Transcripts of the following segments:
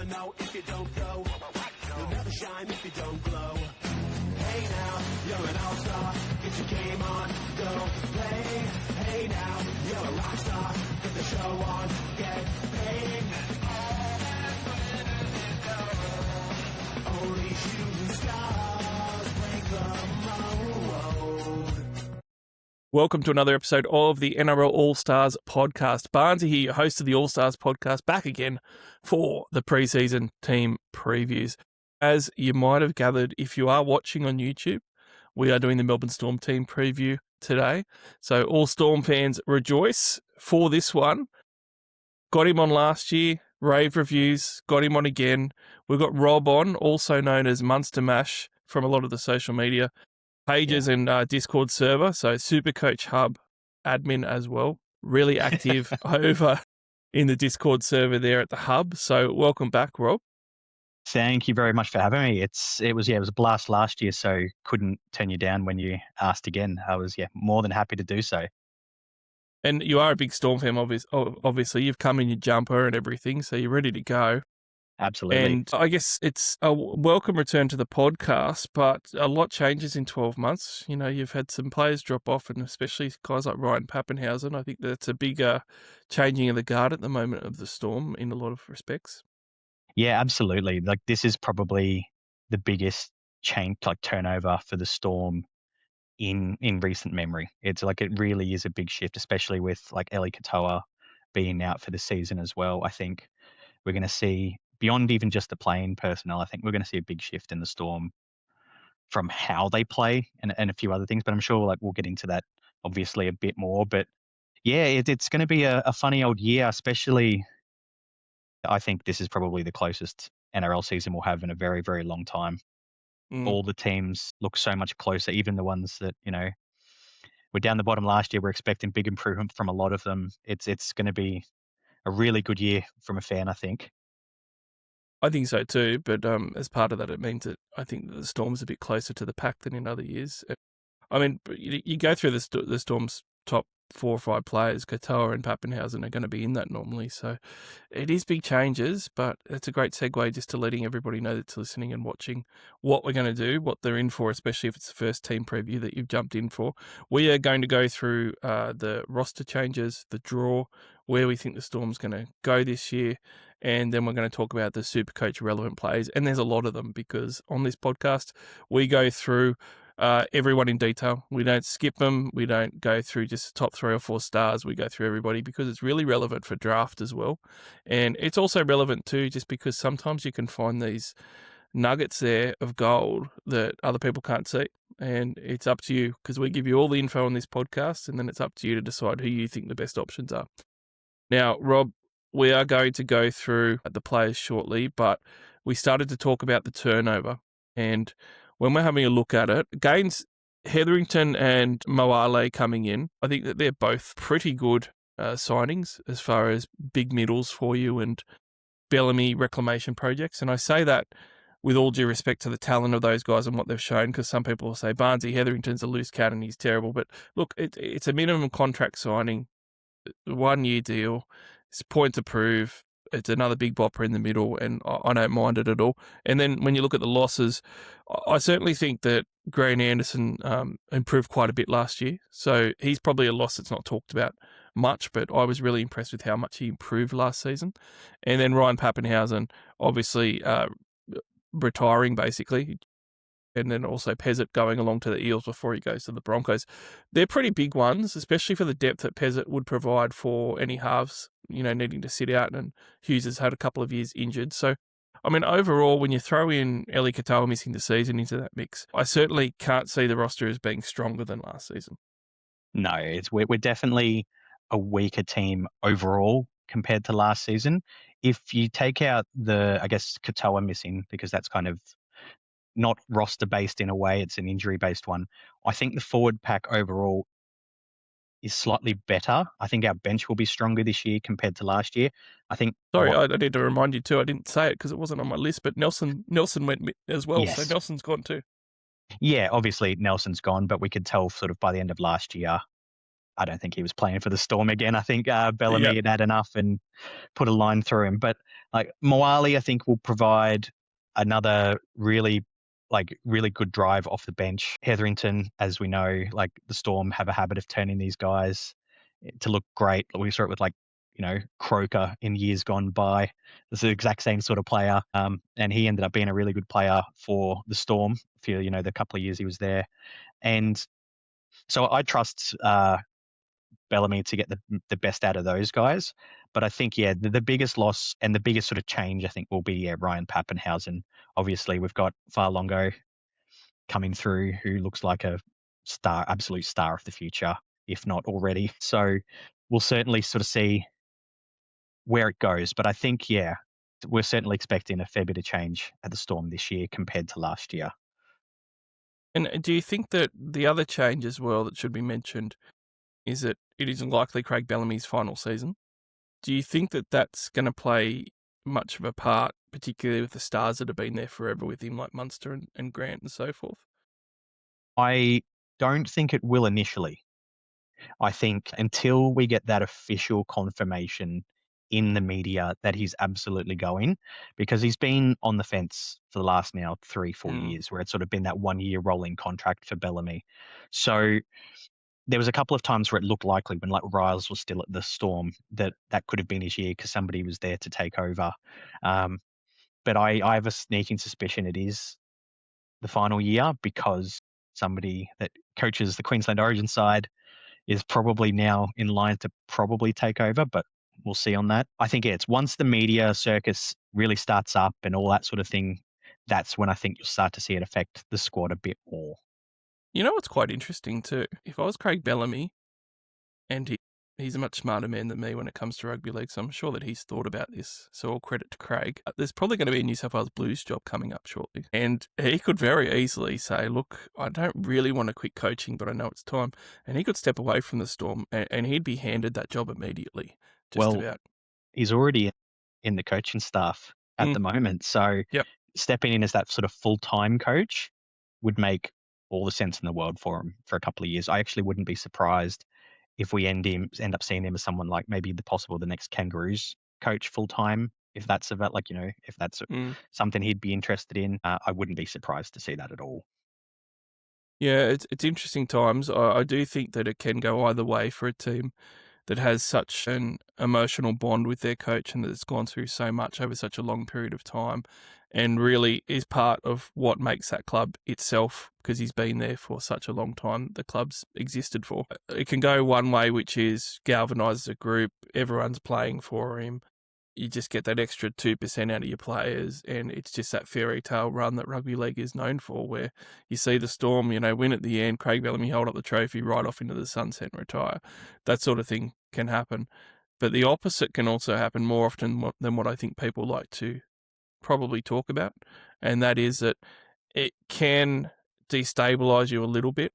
never know if you don't go. You'll never shine if you don't glow. Hey now, you're an all-star. Get your game on, go play. Hey now, you're a rock star. Get the show on, get paid. Only shooting stars break the mold. Welcome to another episode of the NRL Allstars podcast. Barnesy here, host of the Allstars podcast, back again for the preseason team previews. As you might have gathered, if you are watching on YouTube, we are doing the Melbourne Storm team preview today. So all Storm fans rejoice for this one. Got him on last year, rave reviews, got him on again. We've got Rob on, also known as Munster Mash from a lot of the social media pages and Discord server. So SuperCoach Hub admin as well. Really active over in the Discord server there at the Hub. So welcome back, Rob. Thank you very much for having me. It was a blast last year, so couldn't turn you down when you asked again. I was more than happy to do so. And you are a big Storm fan, obviously. You've come in your jumper and everything, so you're ready to go. Absolutely. And I guess it's a welcome return to the podcast, but a lot changes in 12 months. You know, you've had some players drop off, and especially guys like Ryan Papenhuyzen. I think that's a bigger changing of the guard at the moment of the Storm in a lot of respects. Yeah, absolutely. Like, this is probably the biggest change, like turnover for the Storm in recent memory. It's like, it really is a big shift, especially with like Eli Katoa being out for the season as well. I think we're going to see, beyond even just the playing personnel, I think we're going to see a big shift in the Storm from how they play and a few other things. But I'm sure like we'll get into that obviously a bit more. But yeah, it's going to be a funny old year, especially. I think this is probably the closest NRL season we'll have in a very, very long time. All the teams look so much closer, even the ones that, were down the bottom last year. We're expecting big improvement from a lot of them. It's going to be a really good year from a fan, I think. I think so too, but as part of that, it means that I think that the Storm's a bit closer to the pack than in other years. I mean, you go through the Storm's top 4 or 5 players, Katoa and Papenhuyzen are going to be in that normally. So it is big changes, but it's a great segue just to letting everybody know that's listening and watching what we're going to do, what they're in for, especially if it's the first team preview that you've jumped in for. We are going to go through the roster changes, the draw, where we think the Storm's going to go this year, and then we're going to talk about the SuperCoach relevant plays. And there's a lot of them because on this podcast, we go through everyone in detail. We don't skip them. We don't go through just the top 3 or 4 stars. We go through everybody because it's really relevant for draft as well. And it's also relevant too, just because sometimes you can find these nuggets there of gold that other people can't see. And it's up to you because we give you all the info on this podcast, and then it's up to you to decide who you think the best options are. Now, Rob, we are going to go through the players shortly, but we started to talk about the turnover. And when we're having a look at it, Gaines, Hetherington and Moale coming in, I think that they're both pretty good signings as far as big middles for you and Bellamy reclamation projects. And I say that with all due respect to the talent of those guys and what they've shown, because some people will say, Barnesy, Hetherington's a loose cat and he's terrible. But look, it's a minimum contract signing, 1-year deal, it's point to prove. It's another big bopper in the middle, and I don't mind it at all. And then when you look at the losses, I certainly think that Grant Anderson improved quite a bit last year. So he's probably a loss that's not talked about much, but I was really impressed with how much he improved last season. And then Ryan Papenhuyzen, obviously retiring basically. And then also Pezzett going along to the Eels before he goes to the Broncos. They're pretty big ones, especially for the depth that Pezzett would provide for any halves, needing to sit out, and Hughes has had a couple of years injured. So, I mean, overall, when you throw in Eli Katoa missing the season into that mix, I certainly can't see the roster as being stronger than last season. No, we're definitely a weaker team overall compared to last season. If you take out Katoa missing, because that's kind of not roster-based in a way, it's an injury-based one. I think the forward pack overall is slightly better. I think our bench will be stronger this year compared to last year. I think. Sorry, I need to remind you too. I didn't say it because it wasn't on my list, but Nelson went as well, yes. So Nelson's gone too. Yeah, obviously Nelson's gone, but we could tell sort of by the end of last year I don't think he was playing for the Storm again. I think Bellamy Yep. had had enough and put a line through him. But like Moali, I think will provide another really good drive off the bench. Hetherington, as we know, like the Storm have a habit of turning these guys to look great. We saw it with Croker in years gone by. This is the exact same sort of player. And he ended up being a really good player for the Storm for, the couple of years he was there. And so I trust Bellamy to get the best out of those guys. But I think, the biggest loss and the biggest sort of change, I think, will be Ryan Pappenhausen. Obviously, we've got Farlongo coming through, who looks like a absolute star of the future, if not already. So we'll certainly sort of see where it goes. But I think, we're certainly expecting a fair bit of change at the Storm this year compared to last year. And do you think that the other change as well that should be mentioned is that it is likely Craig Bellamy's final season? Do you think that that's going to play much of a part, particularly with the stars that have been there forever with him, like Munster and Grant and so forth? I don't think it will initially. I think until we get that official confirmation in the media that he's absolutely going, because he's been on the fence for the last now 3-4 years, where it's sort of been that 1-year rolling contract for Bellamy. So there was a couple of times where it looked likely when like Riles was still at the Storm that could have been his year because somebody was there to take over. But I have a sneaking suspicion it is the final year because somebody that coaches the Queensland Origin side is probably now in line to probably take over, but we'll see on that. I think it's once the media circus really starts up and all that sort of thing, that's when I think you'll start to see it affect the squad a bit more. You know what's quite interesting too? If I was Craig Bellamy, and he's a much smarter man than me when it comes to rugby league, so I'm sure that he's thought about this, so all credit to Craig. There's probably going to be a New South Wales Blues job coming up shortly, and he could very easily say, look, I don't really want to quit coaching, but I know it's time, and he could step away from the Storm, and he'd be handed that job immediately, about. He's already in the coaching staff at the moment, so Yep. Stepping in as that sort of full-time coach would make all the sense in the world for him for a couple of years. I actually wouldn't be surprised if we end up seeing him as someone like maybe the next Kangaroos coach full-time, if that's about if that's something he'd be interested in. I wouldn't be surprised to see that at all. Yeah, it's interesting times. I do think that it can go either way for a team that has such an emotional bond with their coach and that's gone through so much over such a long period of time and really is part of what makes that club itself because he's been there for such a long time, the club's existed for. It can go one way, which is galvanise a group, everyone's playing for him. You just get that extra 2% out of your players, and it's just that fairy tale run that rugby league is known for, where you see the Storm, win at the end, Craig Bellamy hold up the trophy, right off into the sunset and retire. That sort of thing can happen. But the opposite can also happen more often than what I think people like to probably talk about, and that is that it can destabilise you a little bit.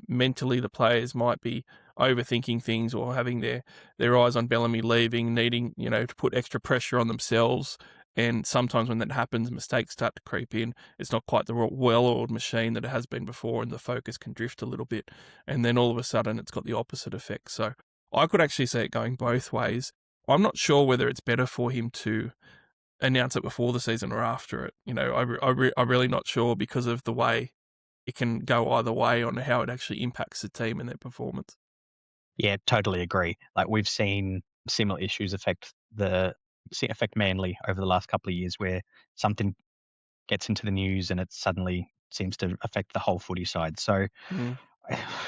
Mentally, the players might be overthinking things or having their eyes on Bellamy leaving, needing, to put extra pressure on themselves. And sometimes when that happens, mistakes start to creep in. It's not quite the well-oiled machine that it has been before, and the focus can drift a little bit. And then all of a sudden, it's got the opposite effect. So I could actually see it going both ways. I'm not sure whether it's better for him to announce it before the season or after it. I'm really not sure because of the way it can go either way on how it actually impacts the team and their performance. Yeah, totally agree. Like we've seen similar issues affect Manly over the last couple of years where something gets into the news and it suddenly seems to affect the whole footy side. So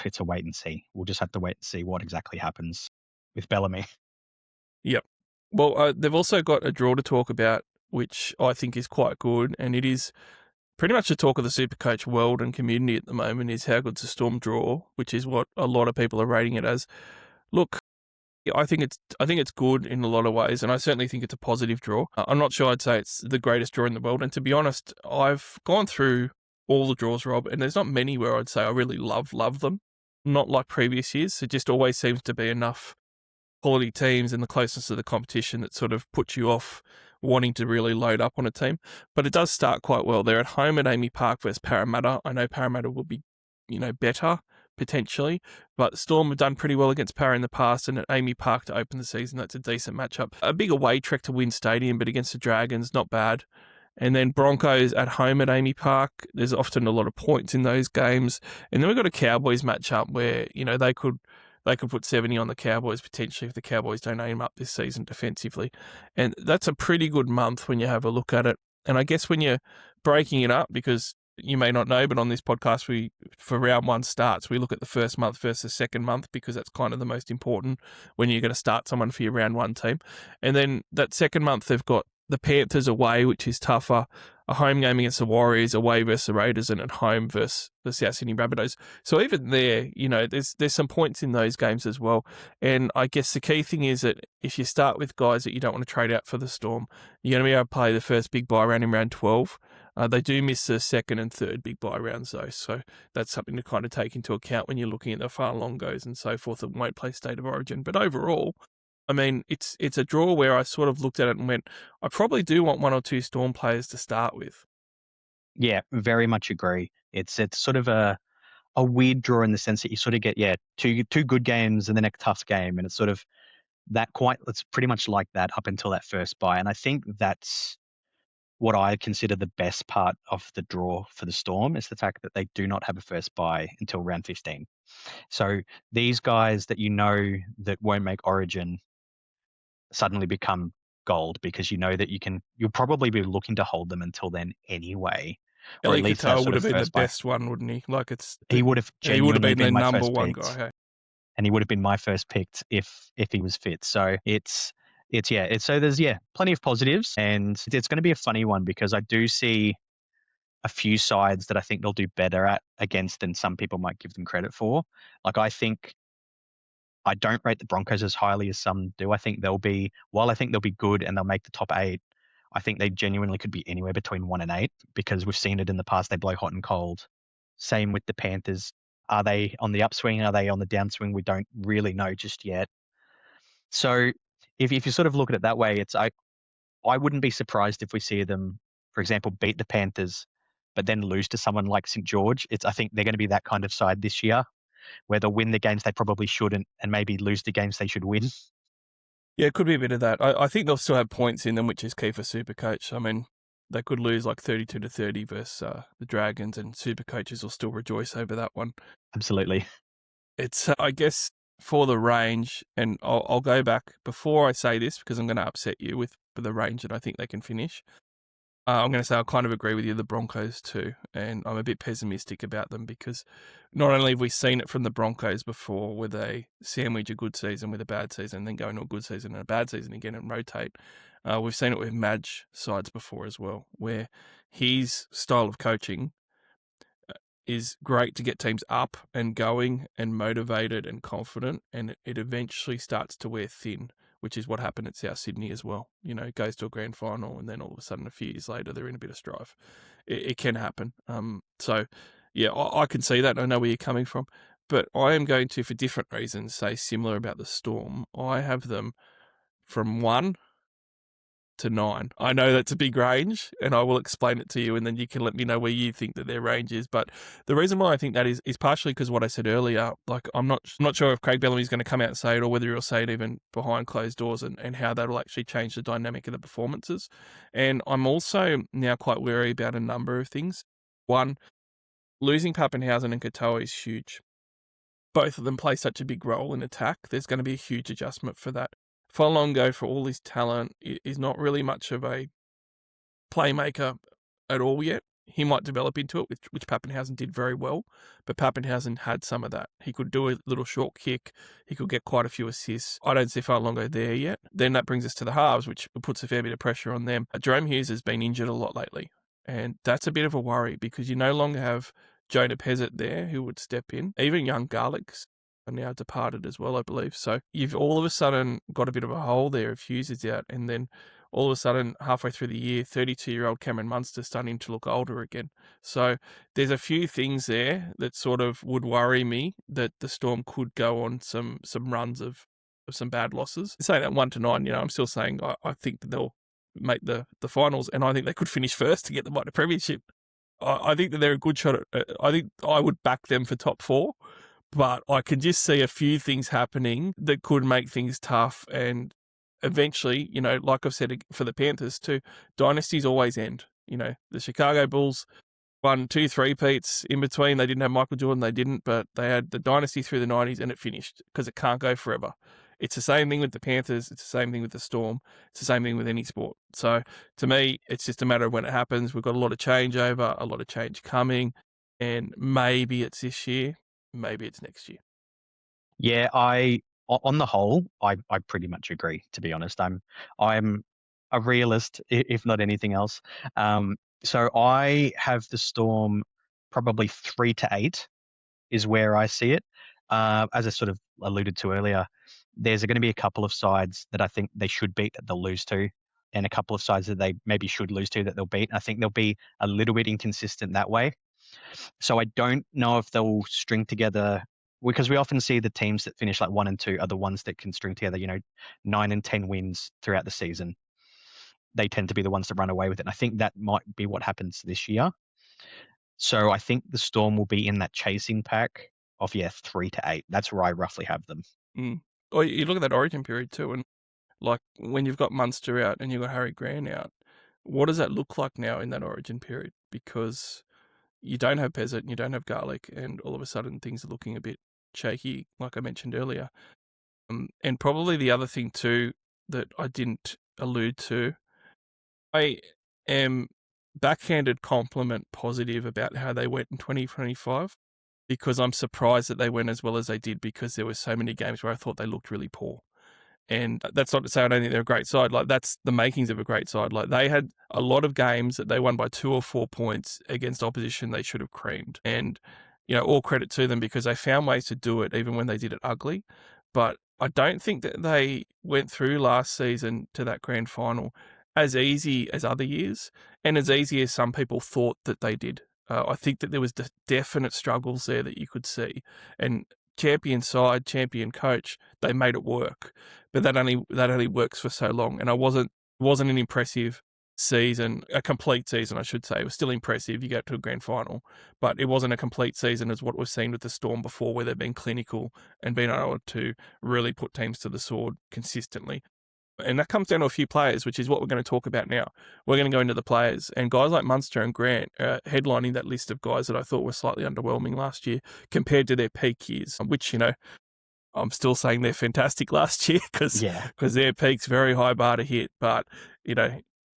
it's a wait and see. We'll just have to wait and see what exactly happens with Bellamy. Yep. Well, they've also got a draw to talk about, which I think is quite good, and it is pretty much the talk of the SuperCoach world and community at the moment is how good's the Storm draw, which is what a lot of people are rating it as. Look, I think it's good in a lot of ways, and I certainly think it's a positive draw. I'm not sure I'd say it's the greatest draw in the world, and to be honest, I've gone through all the draws, Rob, and there's not many where I'd say I really love them. Not like previous years. It just always seems to be enough quality teams and the closeness of the competition that sort of puts you off wanting to really load up on a team. But it does start quite well. They're at home at Amy Park versus Parramatta. I know Parramatta will be, better, potentially, but Storm have done pretty well against Para in the past, and at Amy Park to open the season, that's a decent matchup. A big away trek to Wynn Stadium, but against the Dragons, not bad. And then Broncos at home at Amy Park. There's often a lot of points in those games. And then we've got a Cowboys matchup where, they could put 70 on the Cowboys potentially if the Cowboys don't aim up this season defensively. And that's a pretty good month when you have a look at it. And I guess when you're breaking it up, because you may not know, but on this podcast, for round one starts, we look at the first month versus the second month because that's kind of the most important when you're going to start someone for your round one team. And then that second month, they've got the Panthers away, which is tougher, a home game against the Warriors, away versus the Raiders, and at home versus the South Sydney Rabbitohs. So even there, there's some points in those games as well. And I guess the key thing is that if you start with guys that you don't want to trade out for the Storm, you're going to be able to play the first big bye round in round 12. They do miss the second and third big bye rounds though, so that's something to kind of take into account when you're looking at the far long goes and so forth that won't play State of Origin. But overall, I mean, it's a draw where I sort of looked at it and went, I probably do want one or two Storm players to start with. Yeah, very much agree. It's sort of a weird draw in the sense that you sort of get two good games and then a tough game, and it's sort of it's pretty much like that up until that first bye. And I think that's what I consider the best part of the draw for the Storm is the fact that they do not have a first bye until round 15. So these guys that that won't make Origin suddenly become gold because that you'll probably be looking to hold them until then anyway. Or at least Katoa would have been the best one, wouldn't he? He would have genuinely been my number first one picked, guy. Hey? And he would have been my first picked if he was fit. So so there's plenty of positives, and it's going to be a funny one because I do see a few sides that I think they'll do better against than some people might give them credit for. Like I don't rate the Broncos as highly as some do. I think they'll be good and they'll make the top 8. I think they genuinely could be anywhere between 1 and 8 because we've seen it in the past. They blow hot and cold. Same with the Panthers. Are they on the upswing? Are they on the downswing? We don't really know just yet. So if you sort of look at it that way, I wouldn't be surprised if we see them, for example, beat the Panthers, but then lose to someone like St. George. I think they're going to be that kind of side this year, where they'll win the games they probably shouldn't and maybe lose the games they should win. Yeah, it could be a bit of that. I think they'll still have points in them, which is key for SuperCoach. I mean, they could lose like 32-30 versus the Dragons, and SuperCoaches will still rejoice over that one. Absolutely. It's, I guess, for the range, and I'll go back before I say this because I'm going to upset you with the range that I think they can finish. I'm going to say I kind of agree with you, the Broncos too, and I'm a bit pessimistic about them because not only have we seen it from the Broncos before where they sandwich a good season with a bad season and then go into a good season and a bad season again and rotate, we've seen it with Madge sides before as well, where his style of coaching is great to get teams up and going and motivated and confident, and it eventually starts to wear thin, which is what happened at South Sydney as well. It goes to a grand final and then all of a sudden a few years later they're in a bit of strife. It can happen. So, yeah, I can see that. I know where you're coming from. But I am going to, for different reasons, say similar about the Storm. I have them from 1 to 9. I know that's a big range, and I will explain it to you, and then you can let me know where you think that their range is. But the reason why I think that is partially because what I said earlier. Like, I'm not sure if Craig Bellamy's going to come out and say it, or whether he'll say it even behind closed doors, and how that'll actually change the dynamic of the performances. And I'm also now quite wary about a number of things. One, losing Pappenhausen and Katoa is huge. Both of them play such a big role in attack. There's going to be a huge adjustment for that. Folongo, for all his talent, is not really much of a playmaker at all yet. He might develop into it, which Pappenhausen did very well, but Pappenhausen had some of that. He could do a little short kick. He could get quite a few assists. I don't see Folongo there yet. Then that brings us to the halves, which puts a fair bit of pressure on them. Jahrome Hughes has been injured a lot lately, and that's a bit of a worry because you no longer have Jonah Pezzett there who would step in. Even young Garlics are now departed as well, I believe. So you've all of a sudden got a bit of a hole there if Hughes is out, and then all of a sudden, halfway through the year, 32-year-old Cameron Munster's starting to look older again. So there's a few things there that sort of would worry me that the Storm could go on some runs of some bad losses. Saying that 1 to 9, I'm still saying I think that they'll make the finals, and I think they could finish first to get the minor premiership. I think that they're a good shot at, I think I would back them for top 4. but I can just see a few things happening that could make things tough. And eventually, like I've said for the Panthers too, dynasties always end. The Chicago Bulls won 2 3-peats in between. They didn't have Michael Jordan, they didn't, but they had the dynasty through the 90s and it finished because it can't go forever. It's the same thing with the Panthers. It's the same thing with the Storm. It's the same thing with any sport. So to me, it's just a matter of when it happens. We've got a lot of changeover, a lot of change coming, and maybe it's this year, maybe it's next year. Yeah, on the whole, I pretty much agree, to be honest. I'm a realist, if not anything else. So I have the Storm probably 3 to 8 is where I see it. As I sort of alluded to earlier, there's going to be a couple of sides that I think they should beat that they'll lose to, and a couple of sides that they maybe should lose to that they'll beat. I think they'll be a little bit inconsistent that way. So I don't know if they'll string together, because we often see the teams that finish like 1 and 2 are the ones that can string together, 9 and 10 wins throughout the season. They tend to be the ones that run away with it. And I think that might be what happens this year. So I think the Storm will be in that chasing pack of 3 to 8. That's where I roughly have them. Or you look at that origin period too, and like when you've got Munster out and you've got Harry Grant out, what does that look like now in that origin period? Because you don't have Pezzett and you don't have Garlic, and all of a sudden things are looking a bit shaky, like I mentioned earlier. And probably the other thing too that I didn't allude to, I am backhanded compliment positive about how they went in 2025, because I'm surprised that they went as well as they did, because there were so many games where I thought they looked really poor. And that's not to say I don't think they're a great side. Like, that's the makings of a great side. Like, they had a lot of games that they won by 2 or 4 points against opposition they should have creamed. And, all credit to them, because they found ways to do it even when they did it ugly. But I don't think that they went through last season to that grand final as easy as other years, and as easy as some people thought that they did. I think that there was definite struggles there that you could see. And champion side, champion coach, they made it work. But that only works for so long. And it wasn't an impressive season, a complete season, I should say. It was still impressive. You get to a grand final, but it wasn't a complete season as what we've seen with the Storm before, where they've been clinical and been able to really put teams to the sword consistently. And that comes down to a few players, which is what we're going to talk about now. We're going to go into the players, and guys like Munster and Grant are headlining that list of guys that I thought were slightly underwhelming last year compared to their peak years, which, I'm still saying they're fantastic last year because their peak's very high bar to hit. But,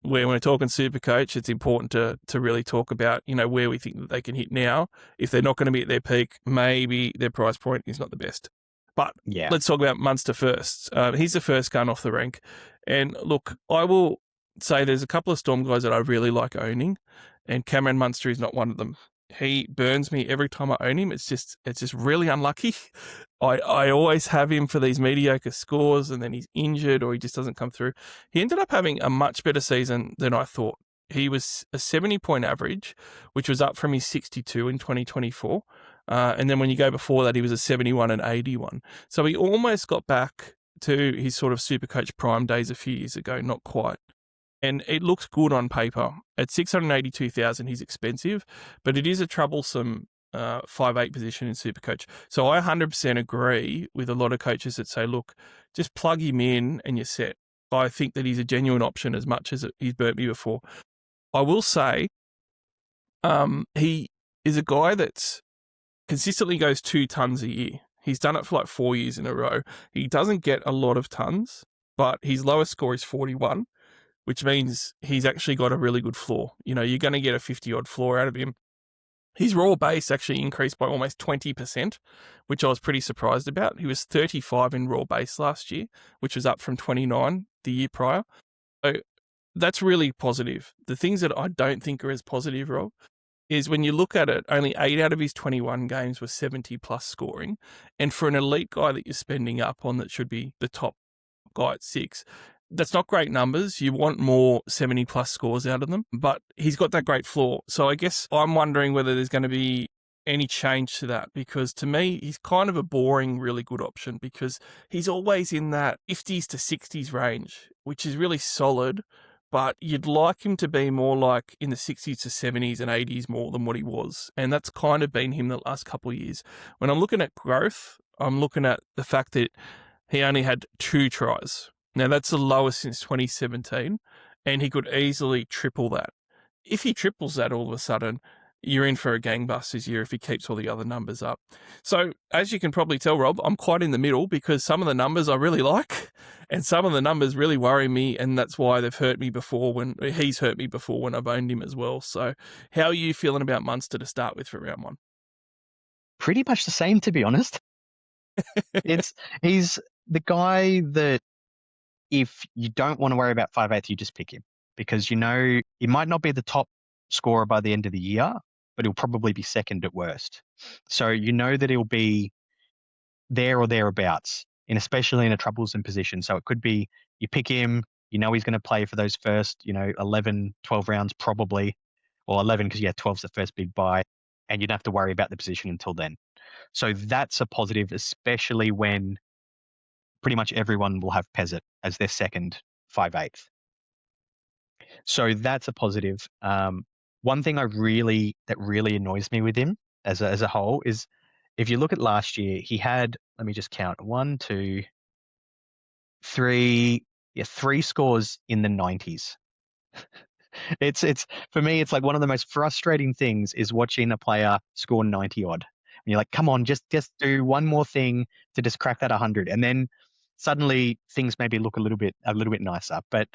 when we're talking SuperCoach, it's important to really talk about, where we think that they can hit now. If they're not going to be at their peak, maybe their price point is not the best. But let's talk about Munster first. He's the first gun off the rank. And look, I will say there's a couple of Storm guys that I really like owning, and Cameron Munster is not one of them. He burns me every time I own him. It's just really unlucky. I always have him for these mediocre scores, and then he's injured or he just doesn't come through. He ended up having a much better season than I thought. He was a 70-point average, which was up from his 62 in 2024. And then when you go before that, he was a 71 and 81. So he almost got back to his sort of SuperCoach prime days a few years ago, not quite. And it looks good on paper. At 682,000, he's expensive, but it is a troublesome 5'8" position in SuperCoach. So I 100% agree with a lot of coaches that say, look, just plug him in and you're set. I think that he's a genuine option as much as he's burnt me before. I will say he is a guy that's consistently goes 2 tons a year. He's done it for like 4 years in a row. He doesn't get a lot of tons, but his lowest score is 41, which means he's actually got a really good floor. You're going to get a 50-odd floor out of him. His raw base actually increased by almost 20%, which I was pretty surprised about. He was 35 in raw base last year, which was up from 29 the year prior. So that's really positive. The things that I don't think are as positive, Rob, is when you look at it, only 8 out of his 21 games were 70-plus scoring. And for an elite guy that you're spending up on that should be the top guy at 6, that's not great numbers. You want more 70-plus scores out of them, but he's got that great floor. So I guess I'm wondering whether there's going to be any change to that, because to me, he's kind of a boring, really good option, because he's always in that 50s to 60s range, which is really solid, but you'd like him to be more like in the 60s to 70s and 80s more than what he was. And that's kind of been him the last couple of years. When I'm looking at growth, I'm looking at the fact that he only had 2 tries. Now, that's the lowest since 2017, and he could easily triple that. If he triples that all of a sudden, you're in for a gangbusters year if he keeps all the other numbers up. So, as you can probably tell, Rob, I'm quite in the middle because some of the numbers I really like and some of the numbers really worry me, and that's why they've hurt me before when he's hurt me before when I've owned him as well. So, how are you feeling about Munster to start with for round 1? Pretty much the same, to be honest. He's the guy that if you don't want to worry about 5/8, you just pick him because you know he might not be the top scorer by the end of the year, but he'll probably be second at worst. So you know that he'll be there or thereabouts, and especially in a troublesome position. So it could be you pick him, you know he's going to play for those first, 11, 12 rounds probably, or 11 because 12's the first big buy, and you don't have to worry about the position until then. So that's a positive, especially when pretty much everyone will have Pezzett as their second 5/8. So that's a positive. One thing that really annoys me with him as a whole is if you look at last year, he had, let me just count, 1, 2, 3, 3 scores in the 90s. It's for me, it's like one of the most frustrating things is watching a player score 90 odd. And you're like, come on, just do one more thing to just crack that 100, and then suddenly things maybe look a little bit nicer. But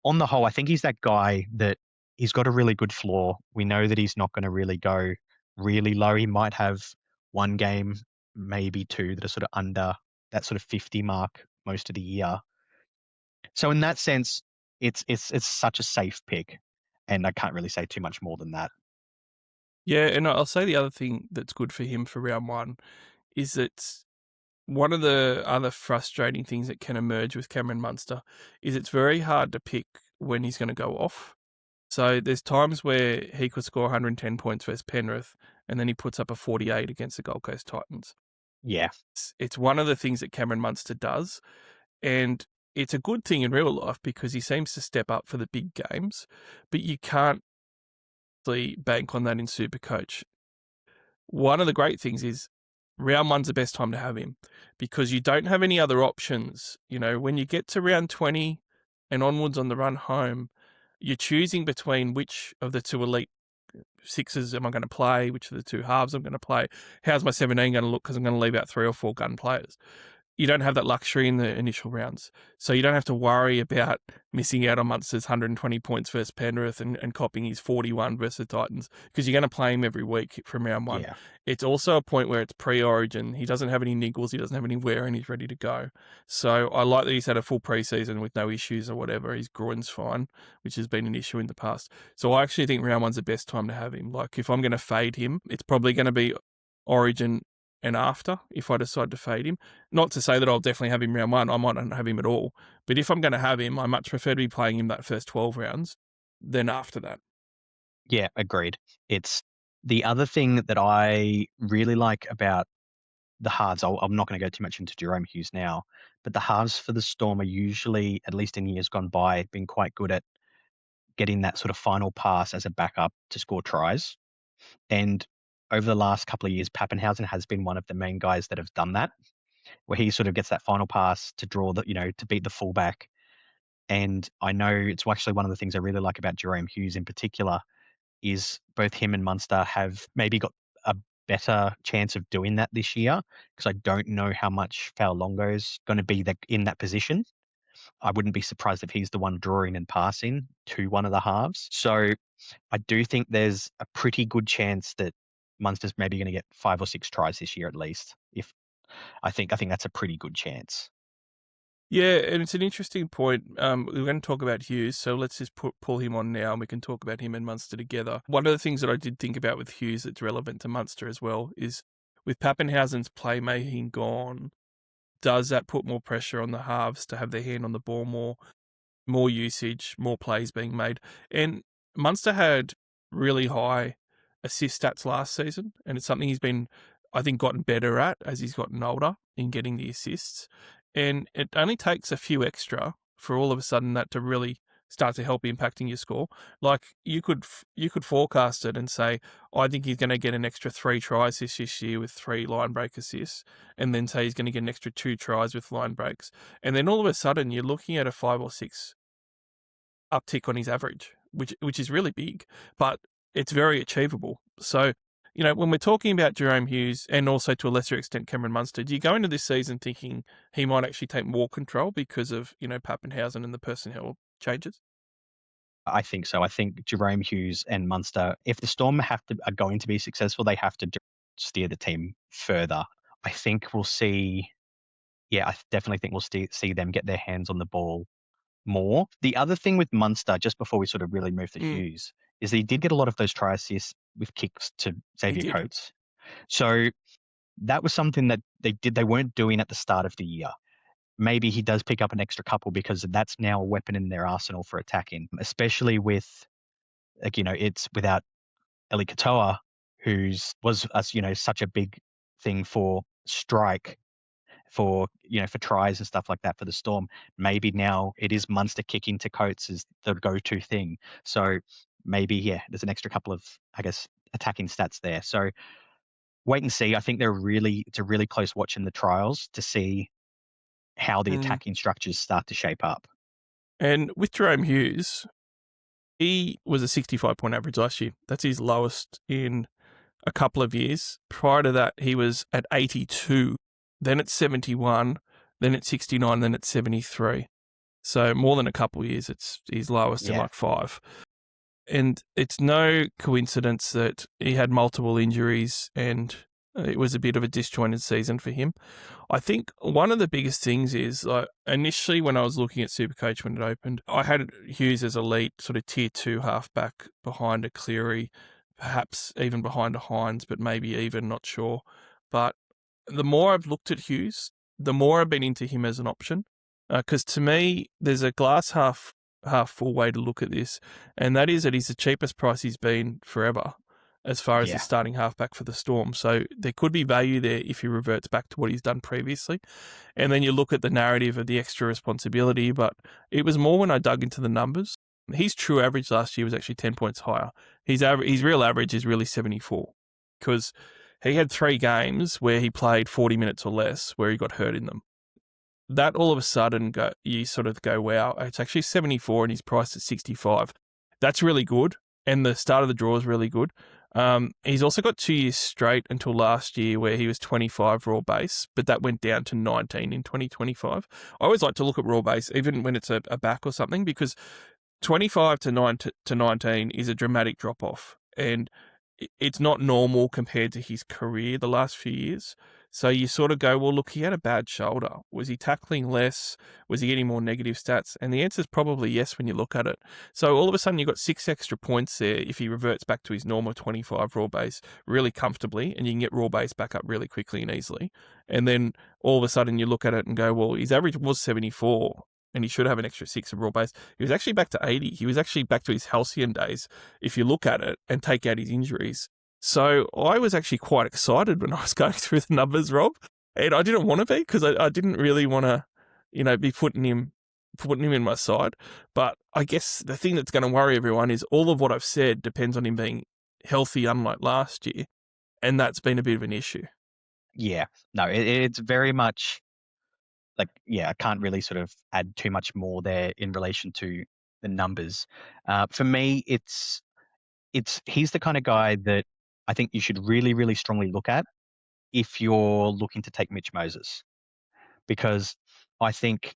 on the whole, I think he's that guy that he's got a really good floor. We know that he's not going to really go really low. He might have one game, maybe 2 that are sort of under that sort of 50 mark most of the year. So in that sense, it's such a safe pick, and I can't really say too much more than that. Yeah, and I'll say the other thing that's good for him for round 1 is that one of the other frustrating things that can emerge with Cameron Munster is it's very hard to pick when he's going to go off. So there's times where he could score 110 points versus Penrith, and then he puts up a 48 against the Gold Coast Titans. Yeah. It's one of the things that Cameron Munster does, and it's a good thing in real life because he seems to step up for the big games, but you can't really bank on that in SuperCoach. One of the great things is round 1's the best time to have him because you don't have any other options. When you get to round 20 and onwards on the run home, you're choosing between which of the 2 elite 6s am I going to play, which of the 2 halves I'm going to play, how's my 17 going to look because I'm going to leave out 3 or 4 gun players. You don't have that luxury in the initial rounds. So you don't have to worry about missing out on Munster's 120 points versus Penrith and copying his 41 versus the Titans because you're going to play him every week from round 1. Yeah. It's also a point where it's pre-origin. He doesn't have any niggles. He doesn't have any wear and he's ready to go. So I like that he's had a full preseason with no issues or whatever. His groin's fine, which has been an issue in the past. So I actually think round 1's the best time to have him. Like if I'm going to fade him, it's probably going to be origin and after if I decide to fade him. Not to say that I'll definitely have him round 1. I might not have him at all. But if I'm going to have him, I much prefer to be playing him that first 12 rounds than after that. Yeah, agreed. It's the other thing that I really like about the halves. I'm not going to go too much into Jahrome Hughes now, but the halves for the Storm are usually, at least in years gone by, been quite good at getting that sort of final pass as a backup to score tries. And over the last couple of years, Pappenhausen has been one of the main guys that have done that, where he sort of gets that final pass to draw to beat the fullback. And I know it's actually one of the things I really like about Jahrome Hughes in particular is both him and Munster have maybe got a better chance of doing that this year because I don't know how much Faulongo is going to be in that position. I wouldn't be surprised if he's the one drawing and passing to one of the halves. So I do think there's a pretty good chance that Munster's maybe going to get 5 or 6 tries this year at least. If I think that's a pretty good chance. Yeah, and it's an interesting point. We're going to talk about Hughes, so let's just pull him on now and we can talk about him and Munster together. One of the things that I did think about with Hughes that's relevant to Munster as well is with Pappenhausen's playmaking gone, does that put more pressure on the halves to have their hand on the ball more usage, more plays being made? And Munster had really high assist stats last season, and it's something he's been, I think, gotten better at as he's gotten older in getting the assists. And it only takes a few extra for all of a sudden that to really start to help impacting your score. Like you could forecast it and say, I think he's going to get an extra 3 tries this year with 3 line break assists, and then say he's going to get an extra 2 tries with line breaks, and then all of a sudden you're looking at a 5 or 6 uptick on his average, which is really big, but it's very achievable. So, when we're talking about Jahrome Hughes and also to a lesser extent Cameron Munster, do you go into this season thinking he might actually take more control because of, Pappenhausen and the personnel changes? I think so. I think Jahrome Hughes and Munster, if the Storm are going to be successful, they have to steer the team further. I think we'll see. Yeah, I definitely think we'll see them get their hands on the ball more. The other thing with Munster, just before we sort of really move to Hughes, is that he did get a lot of those try assists with kicks to Xavier Coates. So that was something that they weren't doing at the start of the year. Maybe he does pick up an extra couple because that's now a weapon in their arsenal for attacking, especially with, it's without Eli Katoa, was such a big thing for strike, for tries and stuff like that for the Storm. Maybe now it is Munster kicking to Coates is the go-to thing. So maybe, there's an extra couple of, I guess, attacking stats there. So wait and see. I think it's a really close watch in the trials to see how the attacking structures start to shape up. And with Jahrome Hughes, he was a 65-point average last year. That's his lowest in a couple of years. Prior to that, he was at 82, then at 71, then at 69, then at 73. So more than a couple of years, it's his lowest in like 5. And it's no coincidence that he had multiple injuries and it was a bit of a disjointed season for him. I think one of the biggest things is, initially when I was looking at SuperCoach when it opened, I had Hughes as elite, sort of tier 2 halfback behind a Cleary, perhaps even behind a Hines, but maybe even, not sure. But the more I've looked at Hughes, the more I've been into him as an option. Because to me, there's a glass half full way to look at this, and that is that he's the cheapest price he's been forever as far as the starting halfback for the Storm. So there could be value there if he reverts back to what he's done previously. And then you look at the narrative of the extra responsibility, but it was more when I dug into the numbers. His true average last year was actually 10 points higher. His real average is really 74 because he had 3 games where he played 40 minutes or less where he got hurt in them. That all of a sudden, you sort of go, wow, it's actually 74 and he's priced at 65. That's really good. And the start of the draw is really good. He's also got 2 years straight until last year where he was 25 raw base, but that went down to 19 in 2025. I always like to look at raw base, even when it's a back or something, because 25 to 19 is a dramatic drop-off. And it's not normal compared to his career the last few years. So you sort of go, well, look, he had a bad shoulder. Was he tackling less? Was he getting more negative stats? And the answer is probably yes when you look at it. So all of a sudden you've got 6 extra points there if he reverts back to his normal 25 raw base really comfortably, and you can get raw base back up really quickly and easily. And then all of a sudden you look at it and go, well, his average was 74. And he should have an extra 6 of raw base. He was actually back to 80. He was actually back to his halcyon days, if you look at it and take out his injuries. So I was actually quite excited when I was going through the numbers, Rob. And I didn't want to be because I didn't really want to, be putting him in my side. But I guess the thing that's going to worry everyone is all of what I've said depends on him being healthy, unlike last year. And that's been a bit of an issue. Yeah. No, it's very much... I can't really sort of add too much more there in relation to the numbers. For me, he's the kind of guy that I think you should really, really strongly look at if you're looking to take Mitch Moses, because I think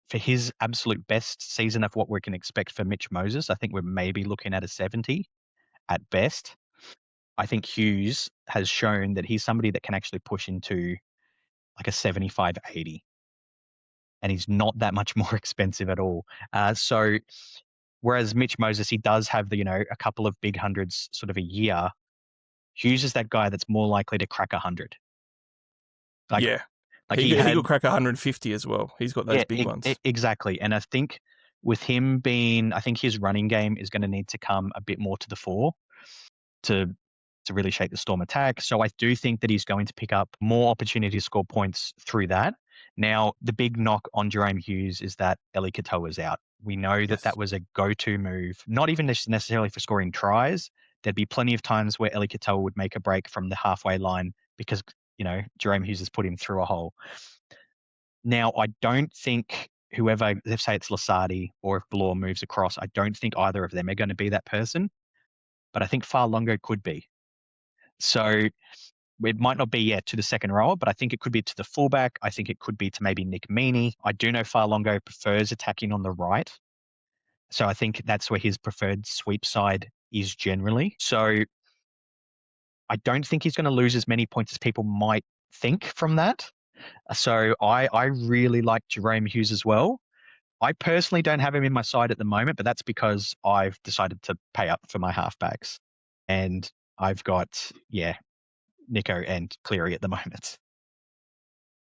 for his absolute best season of what we can expect for Mitch Moses, I think we're maybe looking at a 70 at best. I think Hughes has shown that he's somebody that can actually push into like a 75, 80. And he's not that much more expensive at all. So whereas Mitch Moses, he does have a couple of big hundreds sort of a year, Hughes is that guy that's more likely to crack 100. He'll crack 150 as well. He's got those big ones. Exactly. And I think with him I think his running game is going to need to come a bit more to the fore to to really shape the Storm attack. So I do think that he's going to pick up more opportunity to score points through that. Now, the big knock on Jahrome Hughes is that Katoa is out. We know that that was a go-to move, not even necessarily for scoring tries. There'd be plenty of times where Katoa would make a break from the halfway line because, Jahrome Hughes has put him through a hole. Now, I don't think whoever, let's say it's Lasardi or if Blore moves across, I don't think either of them are going to be that person. But I think Farlongo could be. So it might not be yet to the second rower, but I think it could be to the fullback. I think it could be to maybe Nick Meaney. I do know Farlongo prefers attacking on the right. So I think that's where his preferred sweep side is generally. So I don't think he's going to lose as many points as people might think from that. So I really like Jahrome Hughes as well. I personally don't have him in my side at the moment, but that's because I've decided to pay up for my halfbacks. And I've got, Nico and Cleary at the moment.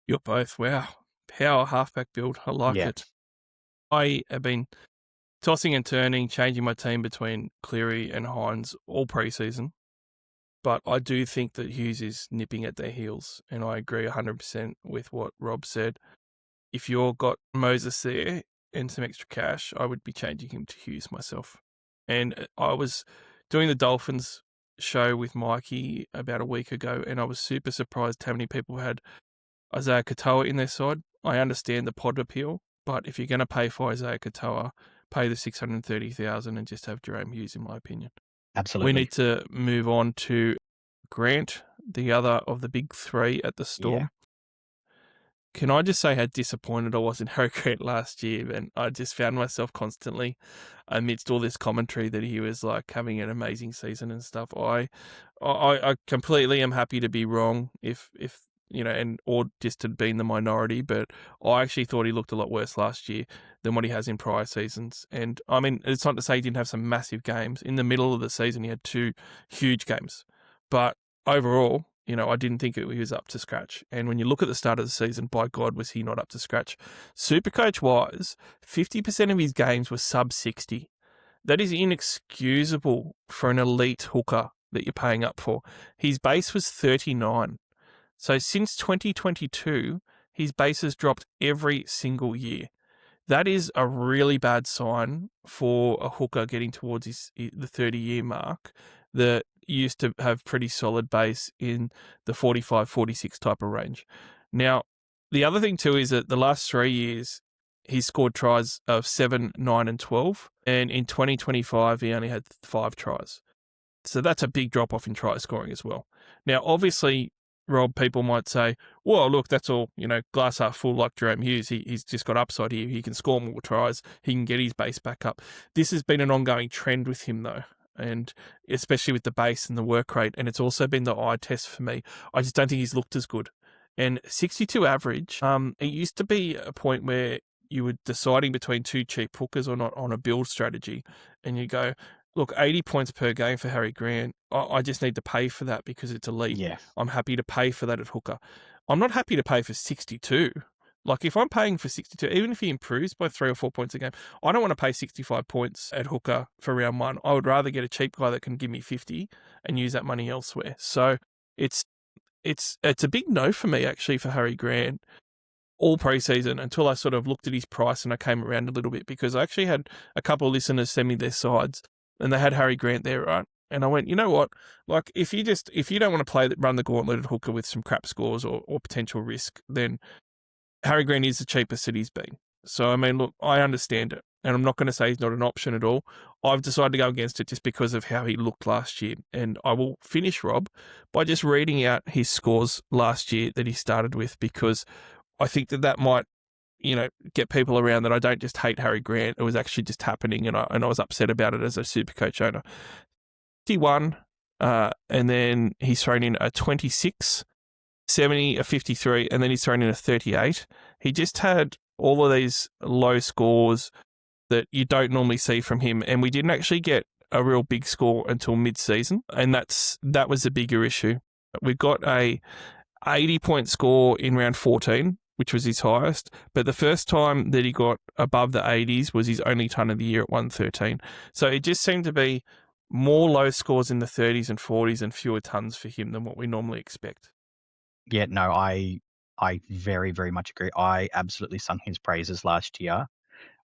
You're both. Wow. Power halfback build. I like it. I have been tossing and turning, changing my team between Cleary and Hines all preseason. But I do think that Hughes is nipping at their heels. And I agree 100% with what Rob said. If you've got Moses there and some extra cash, I would be changing him to Hughes myself. And I was doing the Dolphins show with Mikey about a week ago, and I was super surprised how many people had Isaiah Katoa in their side. I understand the pod appeal, but if you're going to pay for Isaiah Katoa, pay the $630,000 and just have Jahrome Hughes, in my opinion. Absolutely. We need to move on to Grant, the other of the big three at the Storm. Yeah. Can I just say how disappointed I was in Harry Grant last year? And I just found myself constantly, amidst all this commentary, that he was like having an amazing season and stuff. I completely am happy to be wrong if or just had been the minority. But I actually thought he looked a lot worse last year than what he has in prior seasons. And I mean, it's not to say he didn't have some massive games. In the middle of the season, he had 2 huge games. But overall, I didn't think he was up to scratch. And when you look at the start of the season, by God, was he not up to scratch. SuperCoach-wise, 50% of his games were sub 60. That is inexcusable for an elite hooker that you're paying up for. His base was 39. So since 2022, his base has dropped every single year. That is a really bad sign for a hooker getting towards the 30-year mark that used to have pretty solid base in the 45, 46 type of range. Now, the other thing too is that the last 3 years, he's scored tries of 7, 9 and 12. And in 2025, he only had 5 tries. So that's a big drop off in try scoring as well. Now, obviously, Rob, people might say, well, look, that's all, glass half full like Jahrome Hughes. He's just got upside here. He can score more tries. He can get his base back up. This has been an ongoing trend with him, though, and especially with the base and the work rate. And it's also been the eye test for me. I just don't think he's looked as good. And 62 average, it used to be a point where you were deciding between 2 cheap hookers or not on a build strategy. And you go, look, 80 points per game for Harry Grant. I just need to pay for that because it's elite. Yeah. I'm happy to pay for that at hooker. I'm not happy to pay for 62. Like, if I'm paying for 62, even if he improves by 3 or 4 points a game, I don't want to pay 65 points at hooker for round 1. I would rather get a cheap guy that can give me 50 and use that money elsewhere. So it's a big no for me, actually, for Harry Grant all preseason until I sort of looked at his price and I came around a little bit, because I actually had a couple of listeners send me their sides and they had Harry Grant there, right? And I went, you know what? Like, if you don't want to run the gauntlet at hooker with some crap scores or potential risk, then Harry Grant is the cheapest that he's been. So, I mean, look, I understand it. And I'm not going to say he's not an option at all. I've decided to go against it just because of how he looked last year. And I will finish, Rob, by just reading out his scores last year that he started with, because I think that might, get people around that I don't just hate Harry Grant. It was actually just happening, and I was upset about it as a SuperCoach owner. 51, and then he's thrown in a 26, 70, a 53, and then he's thrown in a 38. He just had all of these low scores that you don't normally see from him, and we didn't actually get a real big score until mid-season, and that was the bigger issue. We got a 80-point score in round 14, which was his highest, but the first time that he got above the 80s was his only ton of the year at 113. So it just seemed to be more low scores in the 30s and 40s and fewer tons for him than what we normally expect. Yeah, no, I very, very much agree. I absolutely sung his praises last year.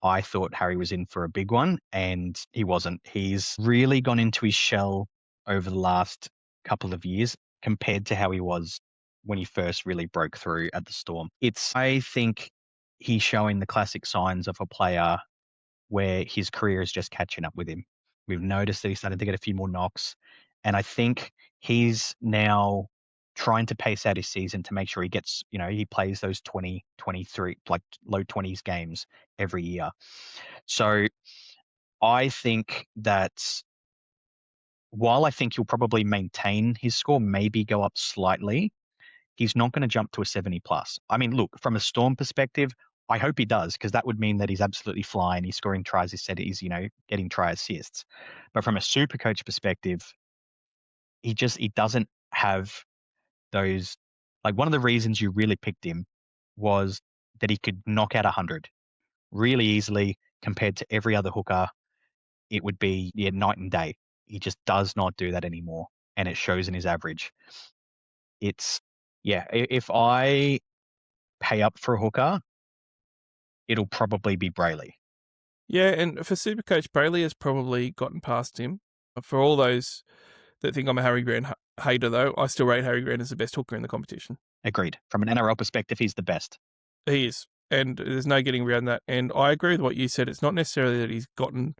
I thought Harry was in for a big one, and he wasn't. He's really gone into his shell over the last couple of years compared to how he was when he first really broke through at the Storm. I think he's showing the classic signs of a player where his career is just catching up with him. We've noticed that he's starting to get a few more knocks, and I think he's now trying to pace out his season to make sure he gets, he plays those 20, 23, like low 20s games every year. So I think that while I think he'll probably maintain his score, maybe go up slightly, he's not going to jump to a 70 plus. I mean, look, from a Storm perspective, I hope he does, because that would mean that he's absolutely flying. He's scoring tries. He's getting try assists. But from a SuperCoach perspective, he doesn't have those. Like, one of the reasons you really picked him was that he could knock out 100 really easily compared to every other hooker. It would be night and day. He just does not do that anymore, and it shows in his average. If I pay up for a hooker, it'll probably be Brayley. Yeah, and for Supercoach, Brayley has probably gotten past him. For all those that think I'm a Harry Grant hater, though, I still rate Harry Grant as the best hooker in the competition. Agreed. From an NRL perspective, he's the best. He is, and there's no getting around that. And I agree with what you said. It's not necessarily that he's become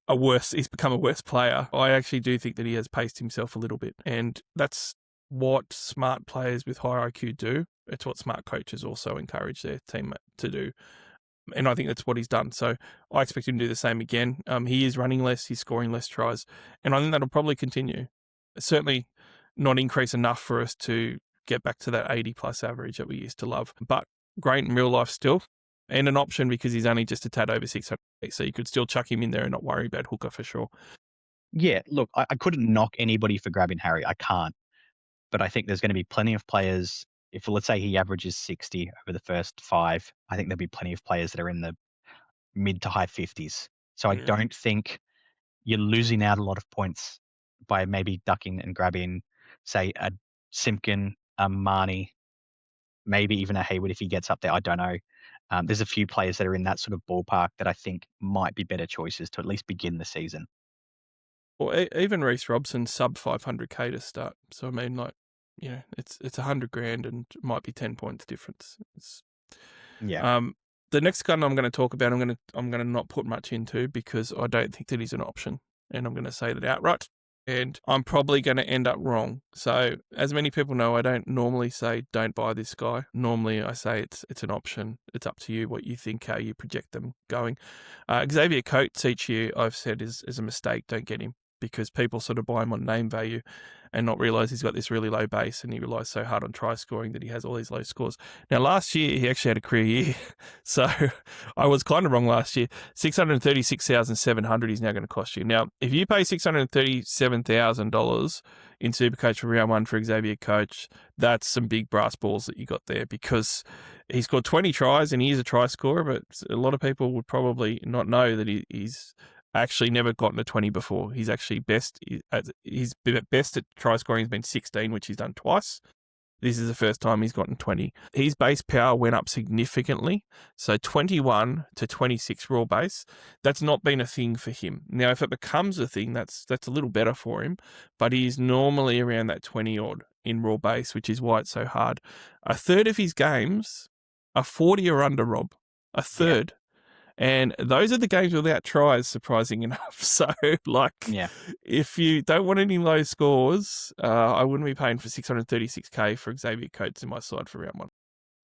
a worse player. I actually do think that he has paced himself a little bit, and that's what smart players with high IQ do. It's what smart coaches also encourage their team to do. And I think that's what he's done. So I expect him to do the same again. He is running less, he's scoring less tries, and I think that'll probably continue. Certainly not increase enough for us to get back to that 80-plus average that we used to love. But great in real life still, and an option because he's only just a tad over 600. So you could still chuck him in there and not worry about hooker for sure. Yeah, look, I couldn't knock anybody for grabbing Harry. I can't. But I think there's going to be plenty of players. If, let's say, he averages 60 over the first 5, I think there'll be plenty of players that are in the mid to high 50s. So I don't think you're losing out a lot of points by maybe ducking and grabbing, say, a Simpkin, a Marnie, maybe even a Hayward if he gets up there. I don't know. There's a few players that are in that sort of ballpark that I think might be better choices to at least begin the season. Or even Reece Robson sub 500k to start. So I mean, it's $100,000 and it might be 10 points difference. The next gun I'm going to talk about, I'm going to not put much into because I don't think that he's an option, and I'm going to say that outright. And I'm probably going to end up wrong. So as many people know, I don't normally say don't buy this guy. Normally I say it's an option. It's up to you what you think, how you project them going. Xavier Coates each year I've said is a mistake. Don't get him, because people sort of buy him on name value and not realise he's got this really low base, and he relies so hard on try scoring that he has all these low scores. Now, last year, he actually had a career year. So I was kind of wrong last year. 636,700 he's now going to cost you. Now, if you pay $637,000 in Supercoach for round 1 for Xavier Coach, that's some big brass balls that you got there, because he scored 20 tries and he is a try scorer, but a lot of people would probably not know that he's actually never gotten a 20 before. He's actually best at try scoring has been 16, which he's done twice. This is the first time he's gotten 20. His base power went up significantly. So 21 to 26 raw base. That's not been a thing for him. Now, if it becomes a thing, that's a little better for him. But he's normally around that 20 odd in raw base, which is why it's so hard. A third of his games are 40 or under, Rob. A third. Yeah. And those are the games without tries, surprising enough. So, if you don't want any low scores, I wouldn't be paying for $636K for Xavier Coates in my side for round 1.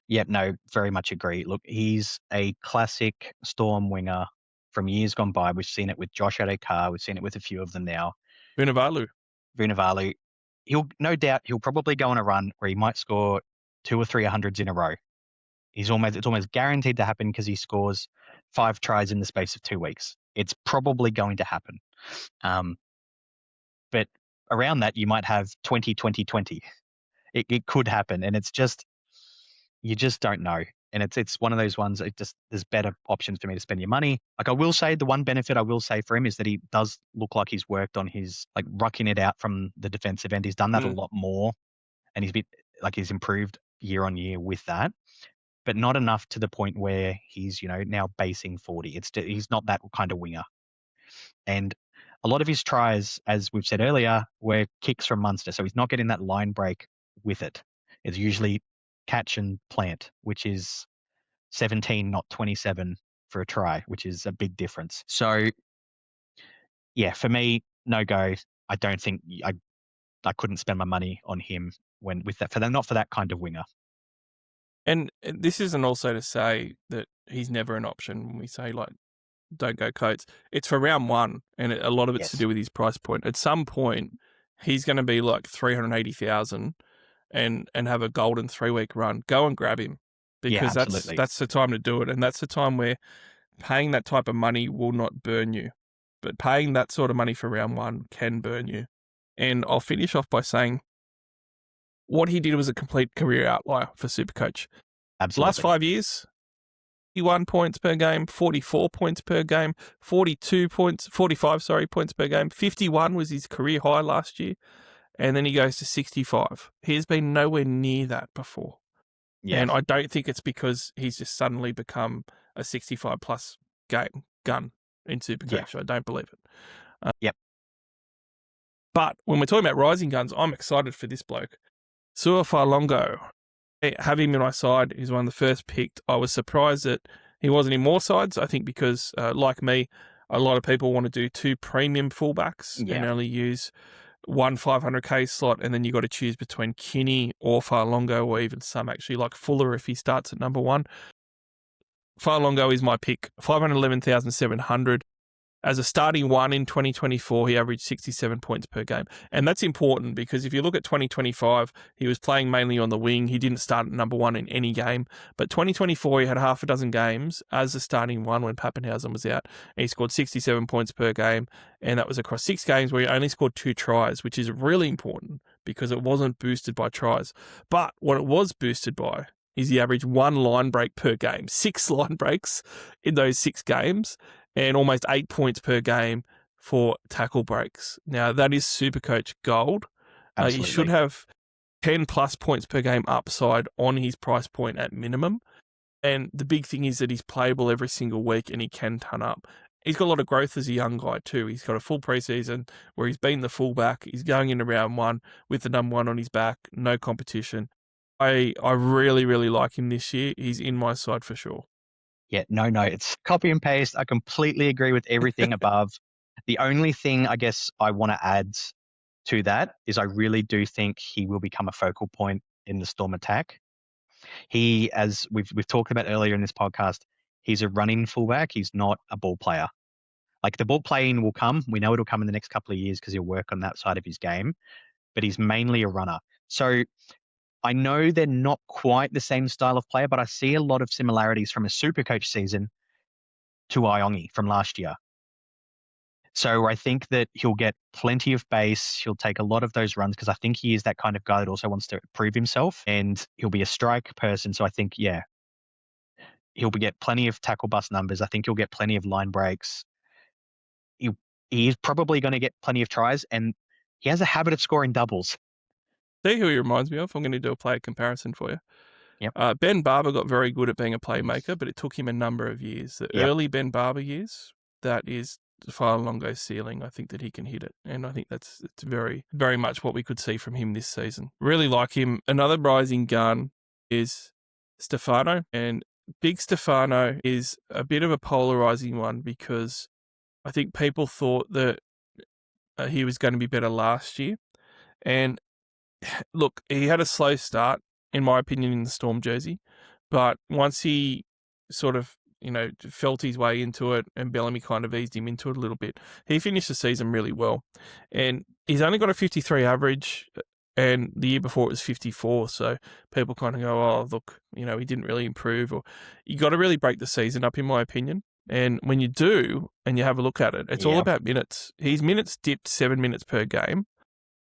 Yeah, no, very much agree. Look, he's a classic Storm winger from years gone by. We've seen it with Josh Adokar. We've seen it with a few of them now. Vunivalu. He'll probably go on a run where he might score 2 or 3 hundreds in a row. It's almost guaranteed to happen because he scores 5 tries in the space of 2 weeks. It's probably going to happen. But around that, you might have 20, 20, 20. It could happen. And it's just, you just don't know. And it's one of those ones, there's better options for me to spend your money. Like I will say, the one benefit I will say for him is that he does look like he's worked on his, like, rucking it out from the defensive end. He's done that a lot more, and he's improved year on year with that, but not enough to the point where he's, now basing 40. He's not that kind of winger. And a lot of his tries, as we've said earlier, were kicks from Munster. So he's not getting that line break with it. It's usually catch and plant, which is 17, not 27 for a try, which is a big difference. So, yeah, for me, no go. I don't think I couldn't spend my money on him not for that kind of winger. And this isn't also to say that he's never an option when we say, like, don't go Coates. It's for round one, and a lot of it's to do with his price point. At some point, he's going to be like 380,000 and have a golden 3-week run. Go and grab him, because that's the time to do it, and that's the time where paying that type of money will not burn you, but paying that sort of money for round one can burn you. And I'll finish off by saying what he did was a complete career outlier for SuperCoach. Absolutely. Last 5 years, 51 points per game, 44 points per game, 45 points per game. 51 was his career high last year, and then he goes to 65. He's been nowhere near that before. Yeah. And I don't think it's because he's just suddenly become a 65-plus gun in SuperCoach. Yeah. I don't believe it. Yep. But when we're talking about rising guns, I'm excited for this bloke. Suafa-Longo. Have him in my side. He's one of the first picked. I was surprised that he wasn't in more sides. I think because, like me, a lot of people want to do 2 premium fullbacks and only use one 500k slot, and then you got to choose between Kinney or Fa'alongo, or even some actually like Fuller if he starts at number 1. Fa'alongo is my pick. 511,700. As a starting 1 in 2024, he averaged 67 points per game. And that's important because if you look at 2025, he was playing mainly on the wing. He didn't start at number 1 in any game. But 2024, he had half a dozen games as a starting 1 when Pappenhausen was out. And he scored 67 points per game. And that was across 6 games where he only scored 2 tries, which is really important because it wasn't boosted by tries. But what it was boosted by is he averaged 1 line break per game, 6 line breaks in those 6 games, and almost 8 points per game for tackle breaks. Now, that is SuperCoach gold. He should have 10-plus points per game upside on his price point at minimum. And the big thing is that he's playable every single week and he can turn up. He's got a lot of growth as a young guy too. He's got a full preseason where he's been the fullback. He's going into round 1 with the number 1 on his back, no competition. I really, really like him this year. He's in my side for sure. Yeah, no, it's copy and paste. I completely agree with everything above. The only thing I guess I want to add to that is I really do think he will become a focal point in the Storm attack. He, as we've talked about earlier in this podcast, he's a running fullback. He's not a ball player. Like, the ball playing will come. We know it'll come in the next couple of years because he'll work on that side of his game, but he's mainly a runner. So I know they're not quite the same style of player, but I see a lot of similarities from a SuperCoach season to Iongi from last year. So I think that he'll get plenty of base. He'll take a lot of those runs because I think he is that kind of guy that also wants to prove himself, and he'll be a strike person. So I think, he'll get plenty of tackle bust numbers. I think he'll get plenty of line breaks. He is probably going to get plenty of tries, and he has a habit of scoring doubles. See who he reminds me of? I'm going to do a player comparison for you. Yep. Ben Barber got very good at being a playmaker, but it took him a number of years. The early Ben Barber years, that is Fa'alongo's ceiling. I think that he can hit it, and I think it's very, very much what we could see from him this season. Really like him. Another rising gun is Stefano, and Big Stefano is a bit of a polarizing one because I think people thought that he was going to be better last year, and look, he had a slow start, in my opinion, in the Storm jersey, but once he sort of, felt his way into it and Bellamy kind of eased him into it a little bit, he finished the season really well. And he's only got a 53 average, and the year before it was 54, so people kind of go, oh, look, he didn't really improve. Or you got to really break the season up, in my opinion. And when you do, and you have a look at it, it's all about minutes. His minutes dipped 7 minutes per game.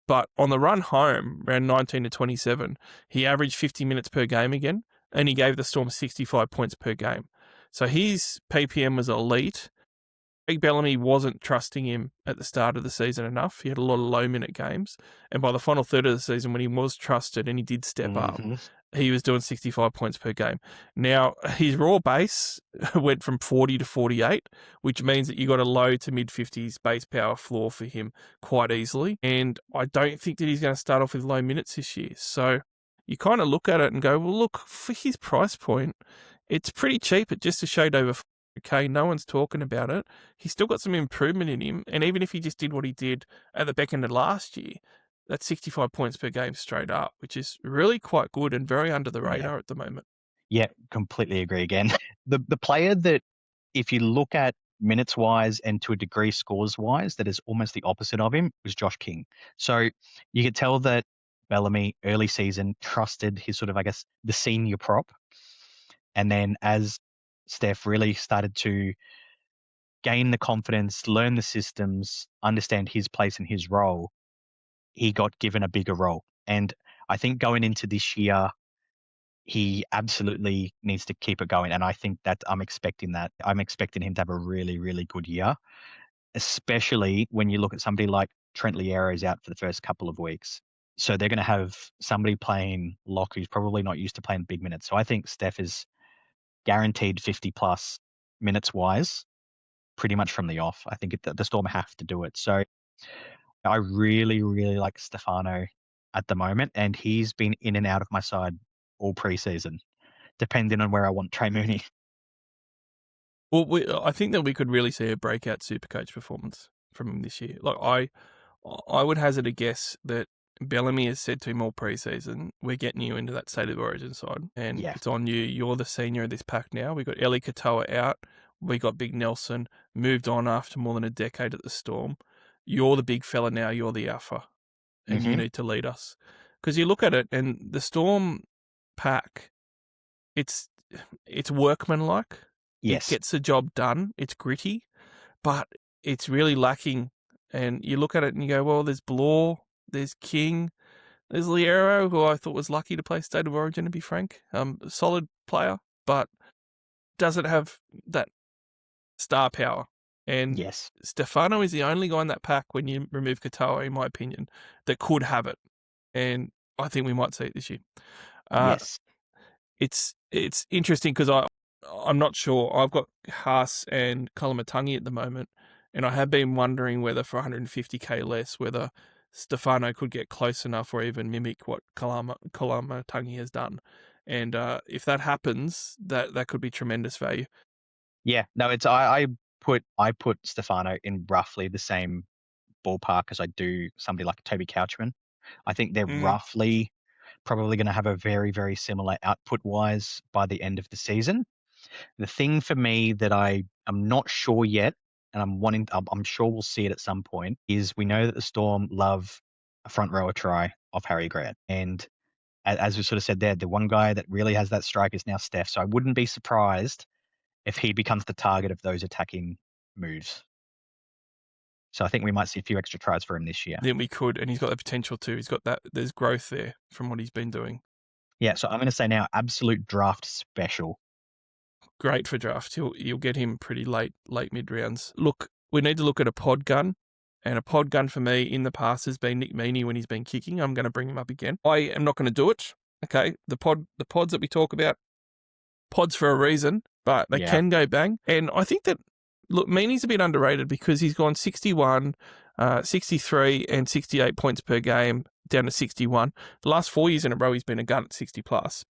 But on the run home, around 19 to 27, he averaged 50 minutes per game again. and he gave the Storm 65 points per game. So his PPM was elite. Craig Bellamy wasn't trusting him at the start of the season enough. He had a lot of low-minute games. And by the final third of the season, when he was trusted and he did step up, he was doing 65 points per game. Now, his raw base went from 40 to 48, which means that you got a low to mid-50s base power floor for him quite easily. And I don't think that he's going to start off with low minutes this year. So you kind of look at it and go, well, look, for his price point, it's pretty cheap at just a shade over $4K. No one's talking about it. He's still got some improvement in him. And even if he just did what he did at the back end of last year, that's 65 points per game straight up, which is really quite good and very under the radar at the moment. Yeah, completely agree again. The player that, if you look at minutes wise and to a degree scores wise, that is almost the opposite of him, was Josh King. So you could tell that Bellamy early season trusted his sort of, I guess, the senior prop. And then as Steph really started to gain the confidence, learn the systems, understand his place and his role, he got given a bigger role. And I think going into this year, he absolutely needs to keep it going. And I think that I'm expecting that. I'm expecting him to have a really, really good year, especially when you look at somebody like Trent Liero's out for the first couple of weeks. So they're going to have somebody playing lock who's probably not used to playing big minutes. So I think Steph is guaranteed 50 plus minutes wise, pretty much from the off. I think the Storm have to do it. So I really, really like Stefano at the moment, and he's been in and out of my side all preseason, depending on where I want Trey Mooney. Well, I think that we could really see a breakout SuperCoach performance from him this year. Like I would hazard a guess that Bellamy has said to him all preseason, we're getting you into that State of Origin side, and it's on you. You're the senior of this pack now. We got Eli Katoa out. We got Big Nelson, moved on after more than a decade at the Storm. You're the big fella now. You're the alpha, and you need to lead us. Because you look at it, and the Storm pack, it's workmanlike. Yes. It gets the job done. It's gritty, but it's really lacking. And you look at it and you go, well, there's Blore, there's King, there's Liero, who I thought was lucky to play State of Origin, to be frank. Solid player, but doesn't have that star power. And Stefano is the only guy in that pack, when you remove Katoa, in my opinion, that could have it. And I think we might see it this year. It's interesting because I'm not sure. I've got Haas and Kalamatangi at the moment, and I have been wondering whether for 150k less, whether Stefano could get close enough or even mimic what Kalamatangi has done. And if that happens, that could be tremendous value. Yeah, no, it's I put Stefano in roughly the same ballpark as I do somebody like Toby Couchman. I think they're roughly probably going to have a very, very similar output wise by the end of the season. The thing for me that I'm not sure yet, and I'm sure we'll see it at some point, is we know that the Storm love a front rower try of Harry Grant. And as we sort of said there, the one guy that really has that strike is now Steph. So I wouldn't be surprised if he becomes the target of those attacking moves. So I think we might see a few extra tries for him this year. Then we could, and he's got the potential too. He's got that. There's growth there from what he's been doing. Yeah, so I'm going to say now, absolute draft special. Great for draft. You'll get him pretty late mid rounds. Look, we need to look at a pod gun, and a pod gun for me in the past has been Nick Meaney when he's been kicking. I'm going to bring him up again. I am not going to do it. Okay, the pods that we talk about, pods for a reason, but they can go bang. And I think that, look, Meaney's a bit underrated because he's gone 61, 63 and 68 points per game down to 61. The last 4 years in a row, he's been a gun at 60 plus.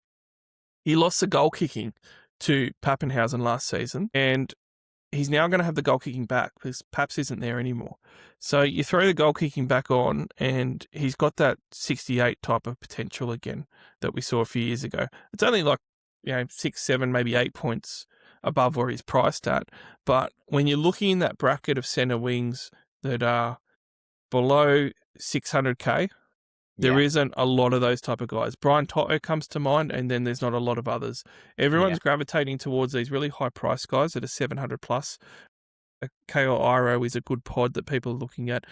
He lost the goal kicking to Pappenhausen last season, and he's now going to have the goal kicking back because Paps isn't there anymore. So you throw the goal kicking back on, and he's got that 68 type of potential again that we saw a few years ago. It's only like 6, 7, maybe 8 points above where he's priced at. But when you're looking in that bracket of centre wings that are below 600k, there isn't a lot of those type of guys. Brian Toto comes to mind, and then there's not a lot of others. Everyone's gravitating towards these really high price guys that are 700 plus. KO Iro is a good pod that people are looking at,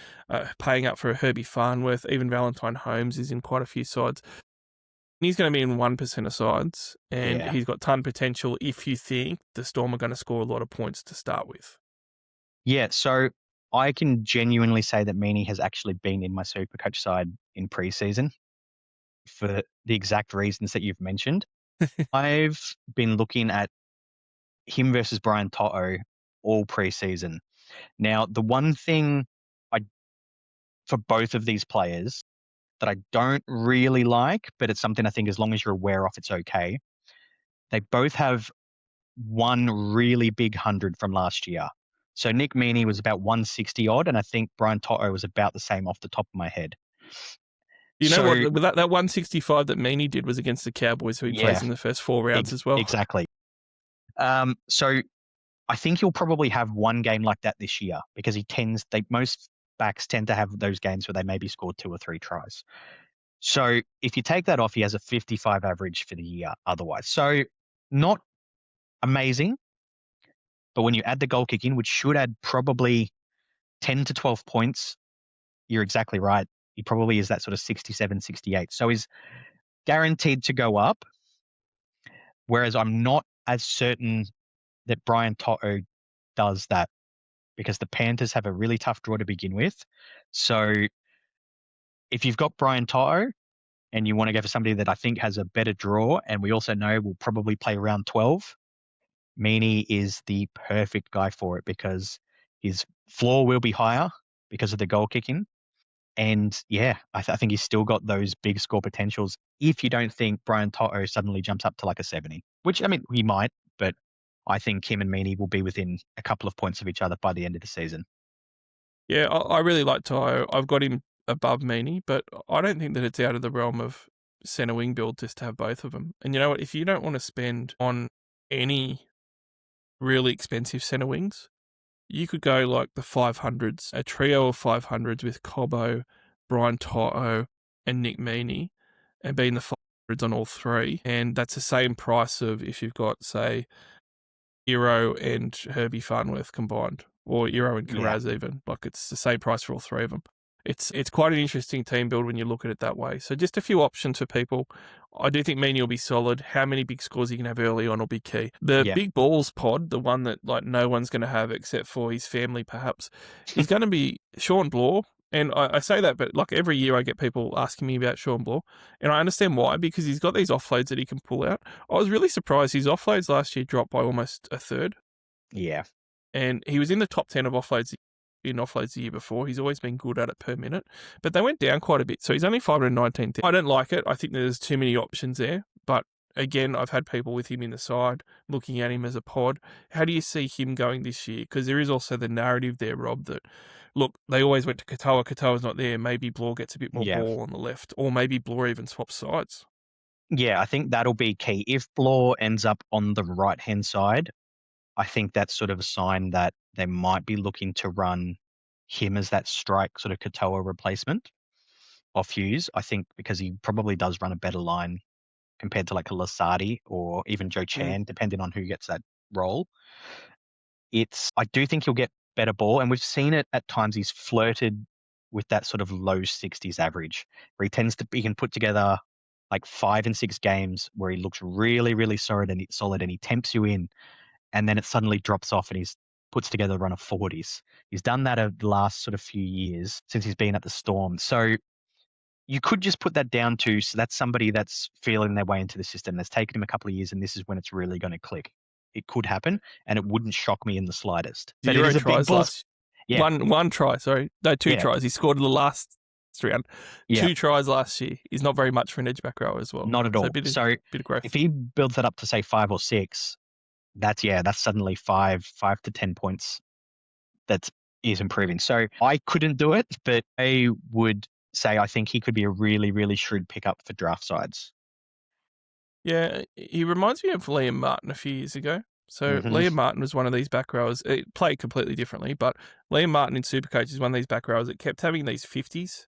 paying up for a Herbie Farnworth. Even Valentine Holmes is in quite a few sides. He's going to be in 1% of sides, and Yeah. he's got ton potential if you think the Storm are going to score a lot of points to start with. Yeah, so I can genuinely say that Meaney has actually been in my SuperCoach side in preseason for the exact reasons that you've mentioned. I've been looking at him versus Brian To'o all preseason. Now, the one thing for both of these players that I don't really like, but it's something I think as long as you're aware of, it's okay. They both have one really big 100 from last year. So Nick Meaney was about 160 odd, and I think Brian To'o was about the same off the top of my head. You know So, what? That 165 that Meaney did was against the Cowboys, who he plays in the first 4 rounds as well. Exactly. So I think he'll probably have one game like that this year because most backs tend to have those games where they maybe score 2 or 3 tries. So if you take that off, he has a 55 average for the year otherwise. So not amazing, but when you add the goal kick in, which should add probably 10 to 12 points, you're exactly right. He probably is that sort of 67, 68. So he's guaranteed to go up, whereas I'm not as certain that Brian To'o does that because the Panthers have a really tough draw to begin with. So if you've got Brian To'o and you want to go for somebody that I think has a better draw, and we also know will probably play around 12, Meaney is the perfect guy for it because his floor will be higher because of the goal kicking. And yeah, I think he's still got those big score potentials if you don't think Brian To'o suddenly jumps up to like a 70, which, I mean, he might, but I think him and Meaney will be within a couple of points of each other by the end of the season. Yeah, I really like To'o. I've got him above Meaney, but I don't think that it's out of the realm of centre wing build just to have both of them. And you know what? If you don't want to spend on any really expensive centre wings, you could go like the 500s, a trio of 500s with Cobbo, Brian To'o, and Nick Meaney, and be in the 500s on all 3. And that's the same price of if you've got, say, Hero and Herbie Farnworth combined, or Hero and Carraz even. Like, it's the same price for all 3 of them. It's quite an interesting team build when you look at it that way. So just a few options for people. I do think Meaney will be solid. How many big scores he can have early on will be key. The big balls pod, the one that like no one's going to have except for his family perhaps, is going to be Sean Bloor. And I say that, but like every year I get people asking me about Sean Bloor, and I understand why, because he's got these offloads that he can pull out. I was really surprised his offloads last year dropped by almost a third. Yeah. And he was in the top 10 of offloads the year before. He's always been good at it per minute, but they went down quite a bit. So he's only 519. I don't like it. I think there's too many options there. But again, I've had people with him in the side looking at him as a pod. How do you see him going this year? Because there is also the narrative there, Rob, that look, they always went to Katoa. Katoa's not there. Maybe Bloor gets a bit more ball on the left, or maybe Bloor even swaps sides. Yeah, I think that'll be key. If Bloor ends up on the right-hand side, I think that's sort of a sign that they might be looking to run him as that strike sort of Katoa replacement of Hughes. I think because he probably does run a better line compared to like a Lasardi or even Joe Chan, depending on who gets that role. I do think he'll get better ball, and we've seen it at times. He's flirted with that sort of low 60s average where he can put together like 5 and 6 games where he looks really, really solid and he tempts you in, and then it suddenly drops off and he's puts together a run of 40s. He's done that over the last sort of few years since he's been at the Storm. So you could just put that down to, so that's somebody that's feeling their way into the system. That's taken him a couple of years, and this is when it's really going to click. It could happen, and it wouldn't shock me in the slightest. But it is a big bull. One try, sorry. No, 2 tries. He scored in the last round. 2 tries last year. He's not very much for an edge back row as well. Not at all. So bit of growth. If he builds that up to say 5 or 6, that's suddenly 5 to 10 points. That is improving. So I couldn't do it, but I would say I think he could be a really, really shrewd pickup for draft sides. Yeah, he reminds me of Liam Martin a few years ago. So Liam Martin was one of these back rowers. It played completely differently, but Liam Martin in SuperCoach is one of these back rowers that kept having these 50s.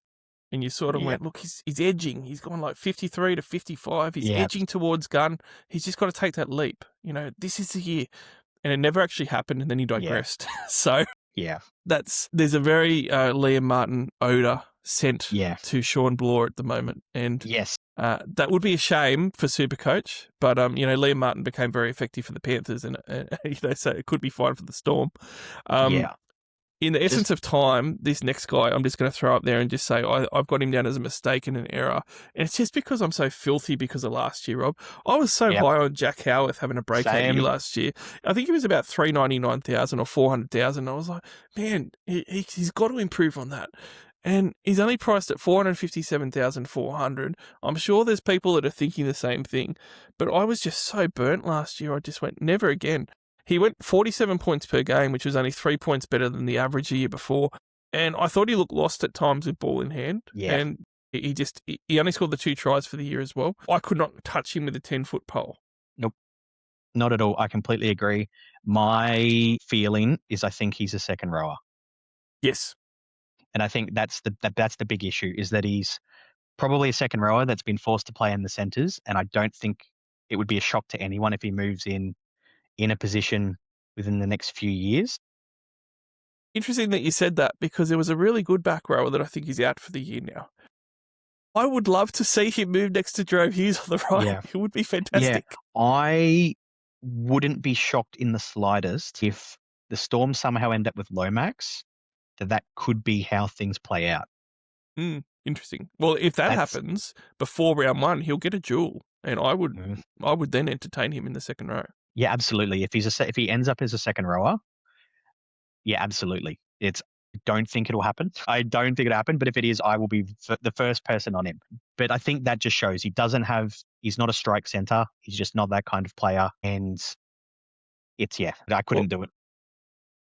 And you sort of went, look, he's edging. He's gone like 53 to 55. He's edging towards gun. He's just got to take that leap. You know, this is the year. And it never actually happened, and then he digressed. So there's a very Liam Martin odor sent to Sean Bloor at the moment. And That would be a shame for SuperCoach, but Liam Martin became very effective for the Panthers, and so it could be fine for the Storm. Yeah. In the essence of time, this next guy, I'm just going to throw up there and just say I've got him down as a mistake and an error. And it's just because I'm so filthy because of last year, Rob. I was so high on Jack Howarth having a breakout year last year. I think he was about 399,000 or 400,000. I was like, man, he's got to improve on that. And he's only priced at 457,400. I'm sure there's people that are thinking the same thing, but I was just so burnt last year. I just went, never again. He went 47 points per game, which was only 3 points better than the average the year before. And I thought he looked lost at times with ball in hand. Yeah. And he only scored the 2 tries for the year as well. I could not touch him with a 10-foot pole. Nope. Not at all. I completely agree. My feeling is I think he's a second rower. Yes. And I think that's the big issue, is that he's probably a second rower that's been forced to play in the centres. And I don't think it would be a shock to anyone if he moves in a position within the next few years. Interesting that you said that, because there was a really good back rower that I think is out for the year now. I would love to see him move next to Jahrome Hughes on the right. Yeah. It would be fantastic. Yeah. I wouldn't be shocked in the slightest if the Storm somehow end up with Lomax, that could be how things play out. Interesting. Well, if that happens before round 1, he'll get a duel, and I would then entertain him in the second row. Yeah, absolutely. If he ends up as a second rower, yeah, absolutely. I don't think it'll happen. I don't think it'll happen, but if it is, I will be the first person on him. But I think that just shows he's not a strike center. He's just not that kind of player. And I couldn't do it.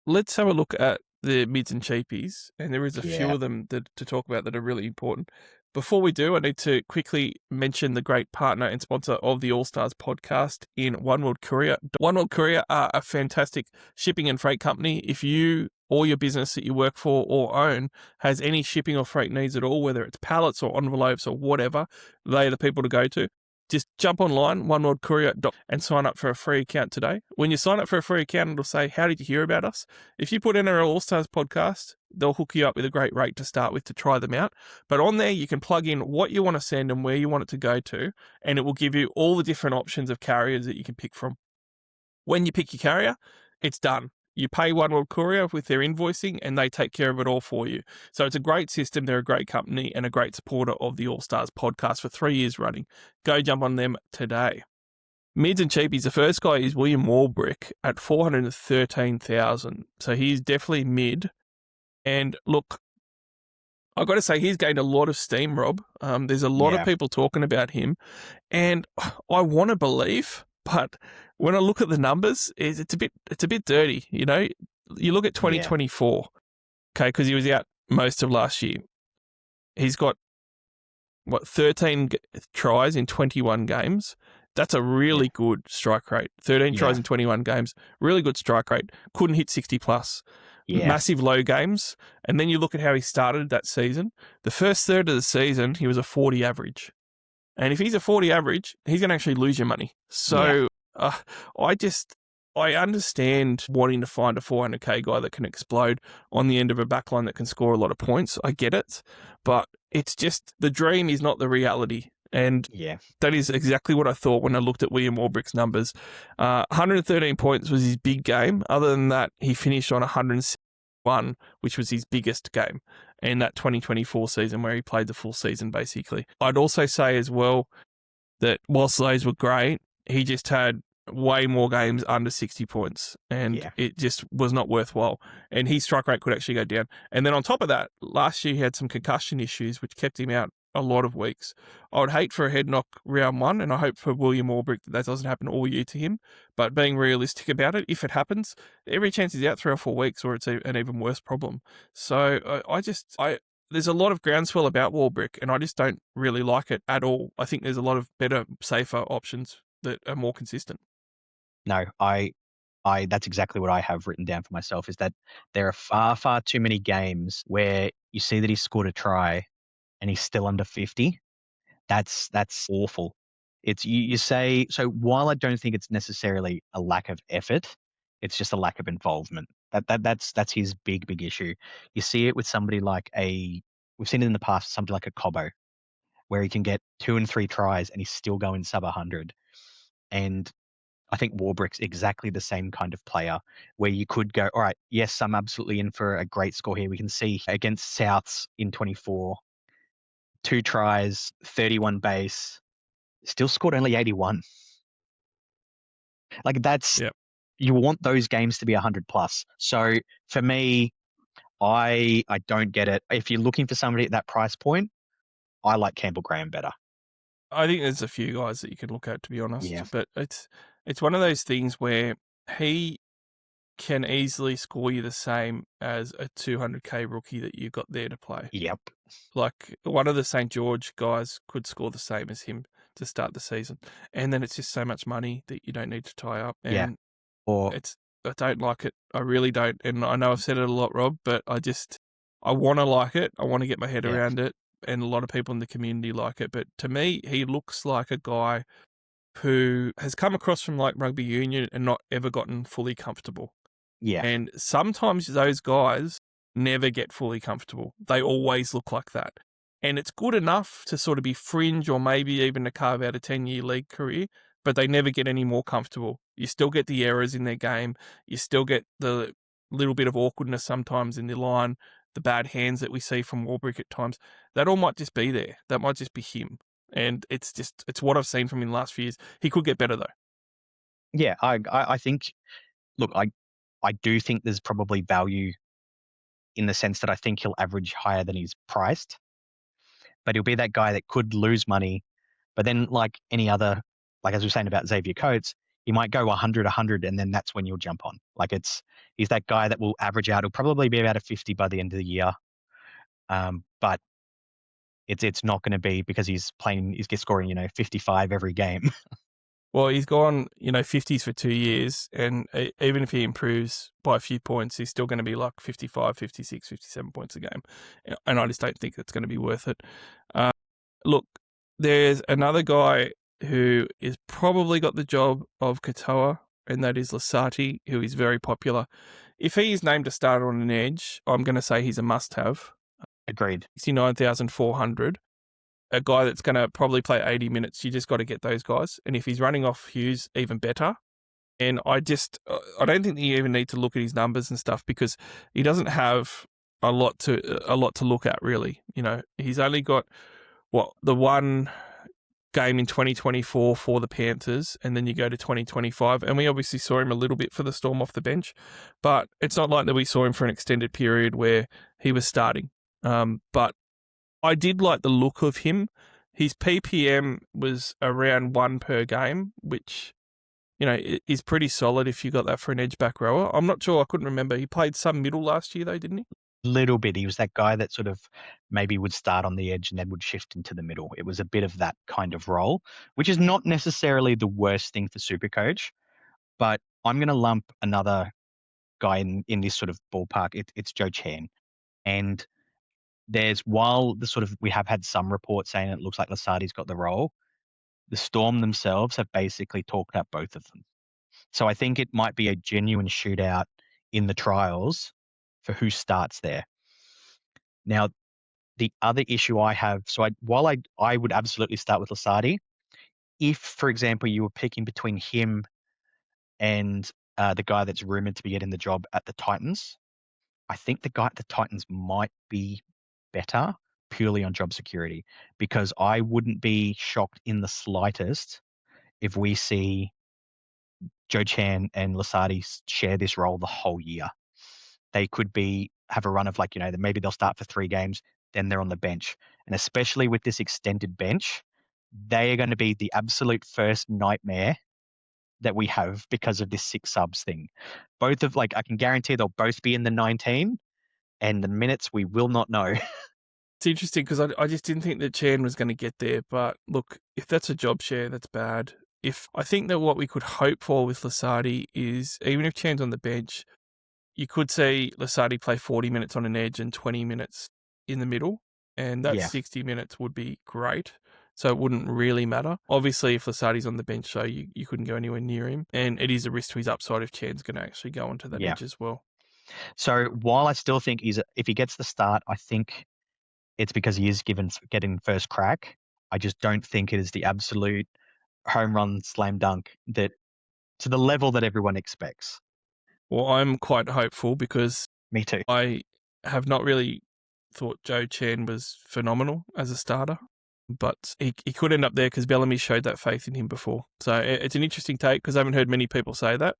Let's have a look at the mids and cheapies, and there is a few of them to talk about that are really important. Before we do, I need to quickly mention the great partner and sponsor of the Allstars podcast in One World Courier. One World Courier are a fantastic shipping and freight company. If you or your business that you work for or own has any shipping or freight needs at all, whether it's pallets or envelopes or whatever, they are the people to go to. Just jump online, oneworldcourier.com, and sign up for a free account today. When you sign up for a free account, it'll say, how did you hear about us? If you put NRL All-Stars podcast, they'll hook you up with a great rate to start with to try them out. But on there, you can plug in what you want to send and where you want it to go to, and it will give you all the different options of carriers that you can pick from. When you pick your carrier, it's done. You pay One World Courier with their invoicing, and they take care of it all for you. So it's a great system. They're a great company and a great supporter of the All-Stars podcast for 3 years running. Go jump on them today. Mids and cheapies, the first guy is William Warbrick at 413,000. So he's definitely mid. And look, I've got to say, he's gained a lot of steam, Rob. There's a lot of people talking about him. And I want to believe, but when I look at the numbers, it's a bit dirty. You look at 2024, okay, because he was out most of last year. He's got 13 tries in 21 games. That's a really good strike rate. 13 tries in 21 games, really good strike rate. Couldn't hit 60 plus. Massive low games. And then you look at how he started that season. The first third of the season, he was a 40 average. And if he's a 40 average, he's going to actually lose your money. So I understand wanting to find a 400k guy that can explode on the end of a backline that can score a lot of points. I get it. But it's just the dream is not the reality. And that is exactly what I thought when I looked at William Warbrick's numbers. 113 points was his big game. Other than that, he finished on 101, which was his biggest game in that 2024 season where he played the full season, basically. I'd also say as well that whilst those were great, he just had way more games under 60 points, and it just was not worthwhile. And his strike rate could actually go down. And then on top of that, last year he had some concussion issues, which kept him out a lot of weeks. I would hate for a head knock round 1, and I hope for William Warbrick that doesn't happen all year to him. But being realistic about it, if it happens, every chance he's out 3 or 4 weeks, or it's an even worse problem. So there's a lot of groundswell about Warbrick, and I just don't really like it at all. I think there's a lot of better, safer options that are more consistent. No, that's exactly what I have written down for myself, is that there are far, far too many games where you see that he scored a try and he's still under 50. That's awful. It's you say, so while I don't think it's necessarily a lack of effort, it's just a lack of involvement. That's his big issue. You see it with somebody like we've seen it in the past, somebody like a Cobbo, where he can get 2 and 3 tries and he's still going sub 100. And I think Warbrick's exactly the same kind of player where you could go, all right, yes, I'm absolutely in for a great score here. We can see against Souths in 24, 2 tries, 31 base, still scored only 81. Like that's, Yep. you want those games to be 100 plus. So for me, I don't get it. If you're looking for somebody at that price point, I like Campbell Graham better. I think there's a few guys that you can look at, to be honest. Yeah. But it's one of those things where he can easily score you the same as a 200k rookie that you've got there to play. Yep. Like one of the St. George guys could score the same as him to start the season. And then it's just so much money that you don't need to tie up. And Yeah. Or I don't like it. I really don't. And I know I've said it a lot, Rob, but I want to like it. I want to get my head around it. And a lot of people in the community like it. But to me, he looks like a guy who has come across from like rugby union and not ever gotten fully comfortable. yeah. And sometimes those guys never get fully comfortable. They always look like that. And it's good enough to sort of be fringe or maybe even to carve out a 10-year league career, but they never get any more comfortable. You still get the errors in their game. You still get the little bit of awkwardness sometimes in the line, the bad hands that we see from Warbrick at times. That all might just be there. That might just be him. And it's what I've seen from him in the last few years. He could get better though. Yeah, I think, look, I do think there's probably value in the sense that I think he'll average higher than he's priced, but he'll be that guy that could lose money. But then like any other, like as we were saying about Xavier Coates, he might go 100, and then that's when you'll jump on. Like he's that guy that will average out. He'll probably be about a 50 by the end of the year. But it's not going to be because he's scoring, 55 every game. Well, he's gone, 50s for 2 years, and even if he improves by a few points, he's still going to be like 55, 56, 57 points a game. And I just don't think it's going to be worth it. Look, there's another guy who is probably got the job of Katoa, and that is Lasati, who is very popular. If he is named a starter on an edge, I'm going to say he's a must-have. Agreed. 69,400. A guy that's going to probably play 80 minutes, you just got to get those guys. And if he's running off Hughes, even better. And I don't think you even need to look at his numbers and stuff because he doesn't have a lot to look at really. He's only got the one game in 2024 for the Panthers, and then you go to 2025, and we obviously saw him a little bit for the Storm off the bench, but it's not like that we saw him for an extended period where he was starting. But I did like the look of him. His PPM was around 1 per game, which, is pretty solid if you got that for an edge back rower. I'm not sure. I couldn't remember. He played some middle last year though, didn't he? Little bit. He was that guy that sort of maybe would start on the edge and then would shift into the middle. It was a bit of that kind of role, which is not necessarily the worst thing for SuperCoach, but I'm going to lump another guy in this sort of ballpark. It's Joe Chan. And while we have had some reports saying it looks like Lasardi's got the role, the Storm themselves have basically talked up both of them. So I think it might be a genuine shootout in the trials for who starts there. Now, the other issue I have, while I would absolutely start with Lasardi, if, for example, you were picking between him and the guy that's rumored to be getting the job at the Titans, I think the guy at the Titans might be better purely on job security, because I wouldn't be shocked in the slightest if we see Joe Chan and Lasardi share this role the whole year. They could have a run of maybe they'll start for 3 games, then they're on the bench. And especially with this extended bench, they are going to be the absolute first nightmare that we have because of this 6 subs thing. I can guarantee they'll both be in the 19, and the minutes we will not know. It's interesting because I just didn't think that Chan was going to get there. But look, if that's a job share, that's bad. I think that what we could hope for with Lasardi is, even if Chan's on the bench, you could see Lasardi play 40 minutes on an edge and 20 minutes in the middle, and that 60 minutes would be great. So it wouldn't really matter. Obviously, if Lasardi's on the bench, so you couldn't go anywhere near him, and it is a risk to his upside if Chan's going to actually go onto that edge as well. So while I still think if he gets the start, I think it's because he is getting first crack. I just don't think it is the absolute home run slam dunk that to the level that everyone expects. Well, I'm quite hopeful because Me too. I have not really thought Joe Chan was phenomenal as a starter, but he could end up there because Bellamy showed that faith in him before. So it's an interesting take because I haven't heard many people say that.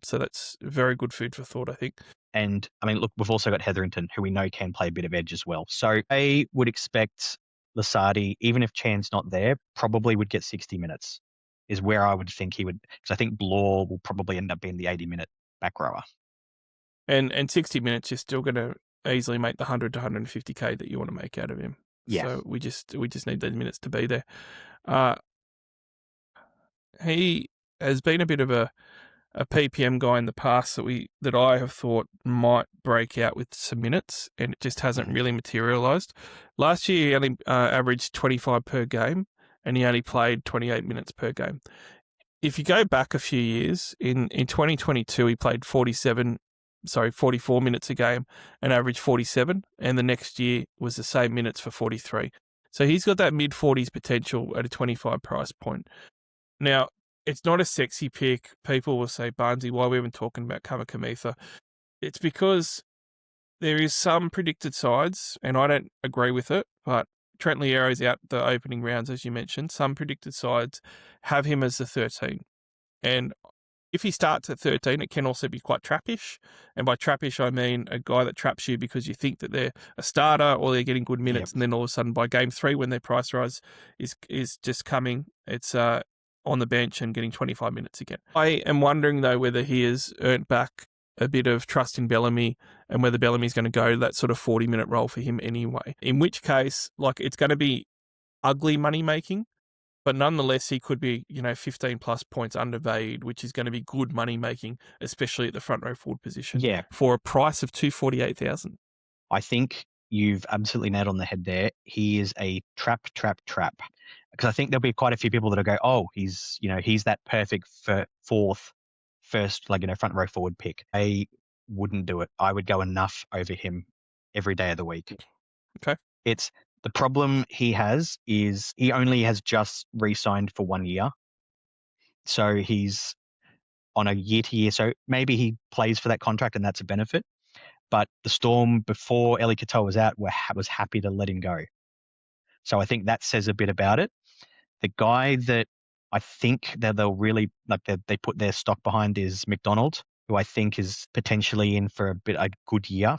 So that's very good food for thought, I think. And I mean, look, we've also got Hetherington, who we know can play a bit of edge as well. So I would expect Lasardi, even if Chan's not there, probably would get 60 minutes, is where I would think he would, because I think Blore will probably end up being the 80-minute back rower. And 60 minutes, you're still going to easily make the 100 to 150K that you want to make out of him. Yeah. So we just need those minutes to be there. He has been a bit of a PPM guy in the past that I have thought might break out with some minutes, and it just hasn't really materialised. Last year, he only averaged 25 per game, and he only played 28 minutes per game. If you go back a few years, in 2022, he played 44 minutes a game and averaged 47, and the next year was the same minutes for 43. So he's got that mid-40s potential at a 25 price point. Now, it's not a sexy pick. People will say, Barnesy, why are we even talking about Kamikamica? It's because there is some predicted sides, and I don't agree with it, but Trent Liero's out the opening rounds, as you mentioned. Some predicted sides have him as the 13. And if he starts at 13, it can also be quite trappish. And by trappish, I mean a guy that traps you because you think that they're a starter or they're getting good minutes. Yep. And then all of a sudden by game 3, when their price rise is just coming, it's on the bench and getting 25 minutes again. I am wondering, though, whether he has earned back a bit of trust in Bellamy and whether Bellamy's going to go that sort of 40-minute role for him anyway. In which case, it's going to be ugly money making. But nonetheless, he could be, 15 plus points undervalued, which is going to be good money making, especially at the front row forward position. Yeah. For a price of $248,000. I think you've absolutely nailed on the head there. He is a trap. Because I think there'll be quite a few people that'll go, oh, he's that perfect first, front row forward pick. I wouldn't do it. I would go enough over him every day of the week. Okay. The problem he has is he only has just re-signed for 1 year. So he's on a year-to-year. So maybe he plays for that contract and that's a benefit. But the Storm, before Eli Katoa was out, was happy to let him go. So I think that says a bit about it. The guy that I think that they'll really, they put their stock behind is McDonald, who I think is potentially in for a good year.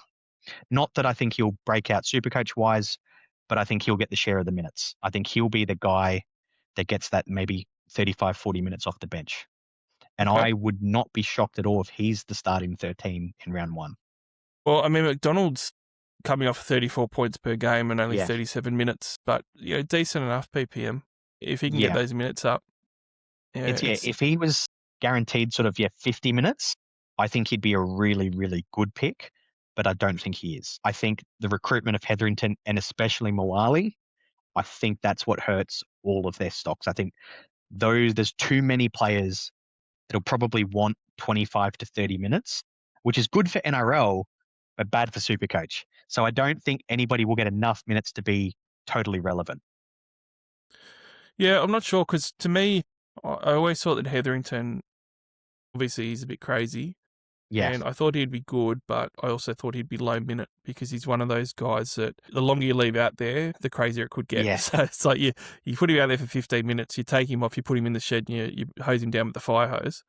Not that I think he'll break out SuperCoach-wise, but I think he'll get the share of the minutes. I think he'll be the guy that gets that maybe 35, 40 minutes off the bench. And okay. I would not be shocked at all if he's the starting 13 in round 1. Well, I mean, McDonald's coming off 34 points per game and only 37 minutes, but decent enough PPM if he can get those minutes up. If he was guaranteed 50 minutes, I think he'd be a really, really good pick. But I don't think he is. I think the recruitment of Hetherington and especially Moali, I think that's what hurts all of their stocks. I think there's too many players that'll probably want 25 to 30 minutes, which is good for NRL, but bad for SuperCoach. So I don't think anybody will get enough minutes to be totally relevant. Yeah, I'm not sure because to me, I always thought that Hetherington, obviously he's a bit crazy. Yeah. And I thought he'd be good, but I also thought he'd be low minute because he's one of those guys that the longer you leave out there, the crazier it could get. Yeah. So it's like you put him out there for 15 minutes, you take him off, you put him in the shed, and you hose him down with the fire hose,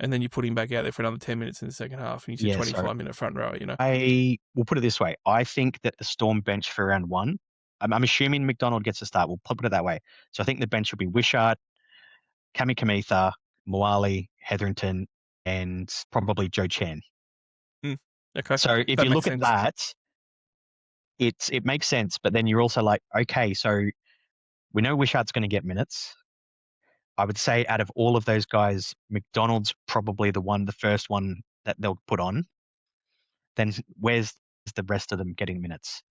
and then you put him back out there for another 10 minutes in the second half, and he's a 25-minute front row, I will put it this way. I think that the Storm bench for round 1, I'm assuming McDonald gets a start. We'll put it that way. So I think the bench will be Wishart, Kamikamica, Moali, Hetherington, and probably Joe Chan. Okay. So if you look at that, it makes sense, but then you're also like, okay, so we know Wishart's going to get minutes. I would say out of all of those guys, McDonald's probably the first one that they'll put on. Then where's the rest of them getting minutes?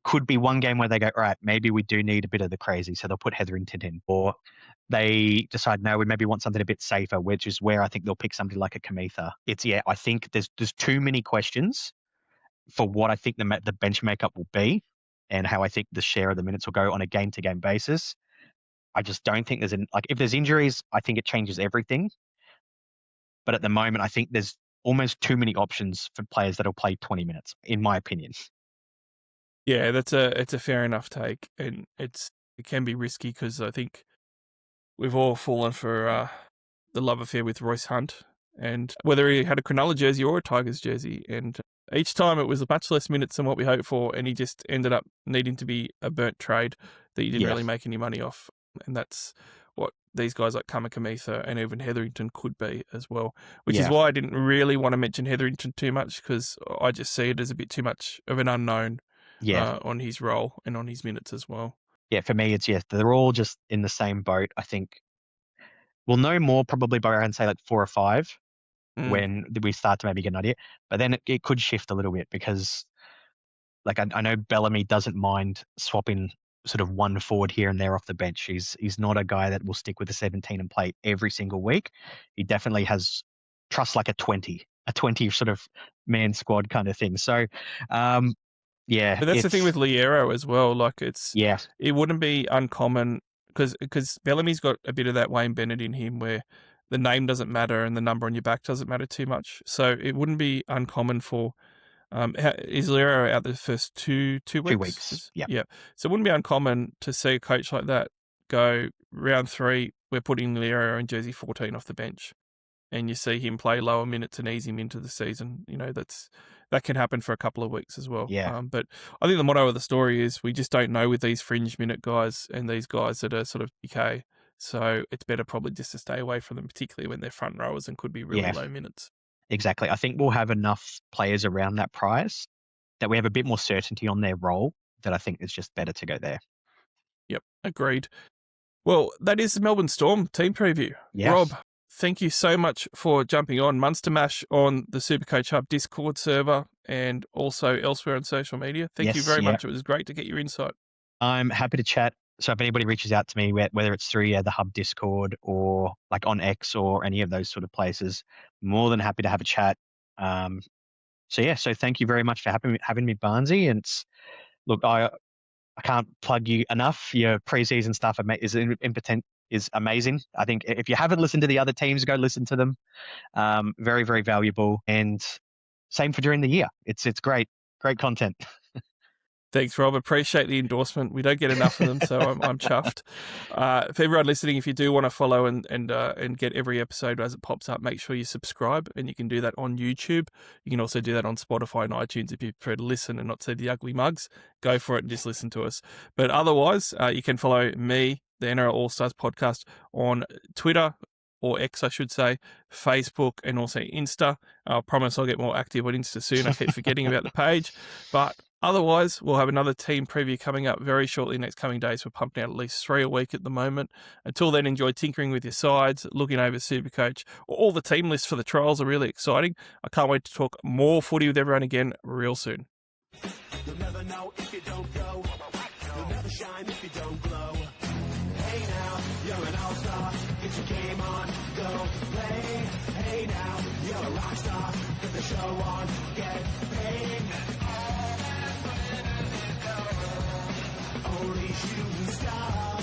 Could be one game where they go, all right, maybe we do need a bit of the crazy, so they'll put Hetherington in. Or they decide, no, we maybe want something a bit safer, which is where I think they'll pick somebody like a Kamitha. I think there's too many questions for what I think the bench makeup will be. and how I think the share of the minutes will go on a game-to-game basis. I just don't think if there's injuries, I think it changes everything. But at the moment, I think there's almost too many options for players that'll play 20 minutes, in my opinion. Yeah, it's a fair enough take, and it can be risky because I think we've all fallen for the love affair with Royce Hunt, and whether he had a Cronulla jersey or a Tigers jersey, and each time it was much less minutes than what we hoped for, and he just ended up needing to be a burnt trade that you didn't really make any money off, and that's what these guys like Kamikamica and even Hetherington could be as well, which is why I didn't really want to mention Hetherington too much, because I just see it as a bit too much of an unknown on his role and on his minutes as well. Yeah, for me, they're all just in the same boat. I think we'll know more probably by around, say, like 4 or 5 when we start to maybe get an idea. But then it could shift a little bit because, like, I know Bellamy doesn't mind swapping sort of one forward here and there off the bench. He's not a guy that will stick with the 17 and play every single week. He definitely has trust like a 20 sort of man squad kind of thing. So, yeah. But that's the thing with Liero as well. Like, it wouldn't be uncommon because Bellamy's got a bit of that Wayne Bennett in him where the name doesn't matter and the number on your back doesn't matter too much. So it wouldn't be uncommon for is Liero out the first two weeks? 2 weeks. Yeah. So it wouldn't be uncommon to see a coach like that go round 3, we're putting Liero in jersey 14 off the bench, and you see him play lower minutes and ease him into the season. You know, that can happen for a couple of weeks as well. Yeah. But I think the motto of the story is we just don't know with these fringe minute guys and these guys that are sort of PK. So it's better probably just to stay away from them, particularly when they're front rowers and could be really low minutes. Exactly. I think we'll have enough players around that prize that we have a bit more certainty on their role that I think it's just better to go there. Yep, agreed. Well, that is the Melbourne Storm team preview. Yes. Rob, thank you so much for jumping on Munster Mash on the SuperCoach Hub Discord server and also elsewhere on social media. Thank you very much. It was great to get your insight. I'm happy to chat. So if anybody reaches out to me, whether it's through the Hub Discord or like on X or any of those sort of places, more than happy to have a chat. So thank you very much for having me, Barnsey. And look, I can't plug you enough. Your preseason stuff is amazing. I think if you haven't listened to the other teams, go listen to them. Very, very valuable. And same for during the year. It's great content. Thanks, Rob. Appreciate the endorsement. We don't get enough of them, so I'm chuffed. For everyone listening, if you do want to follow and get every episode as it pops up, make sure you subscribe, and you can do that on YouTube. You can also do that on Spotify and iTunes if you prefer to listen and not see the ugly mugs. Go for it and just listen to us. But otherwise, you can follow me, the NRL Allstars podcast, on Twitter, or X, I should say, Facebook, and also Insta. I promise I'll get more active on Insta soon. I keep forgetting about the page. But otherwise, we'll have another team preview coming up very shortly next coming days. We're pumping out at least 3 a week at the moment. Until then, enjoy tinkering with your sides, looking over SuperCoach. All the team lists for the trials are really exciting. I can't wait to talk more footy with everyone again real soon. You'll never know if you don't go. You'll never shine if you don't glow. Hey now, you're an all-star. Get your game on, go play. Hey now, you're a rock star. Get the show on, get paid. Only shooting stars.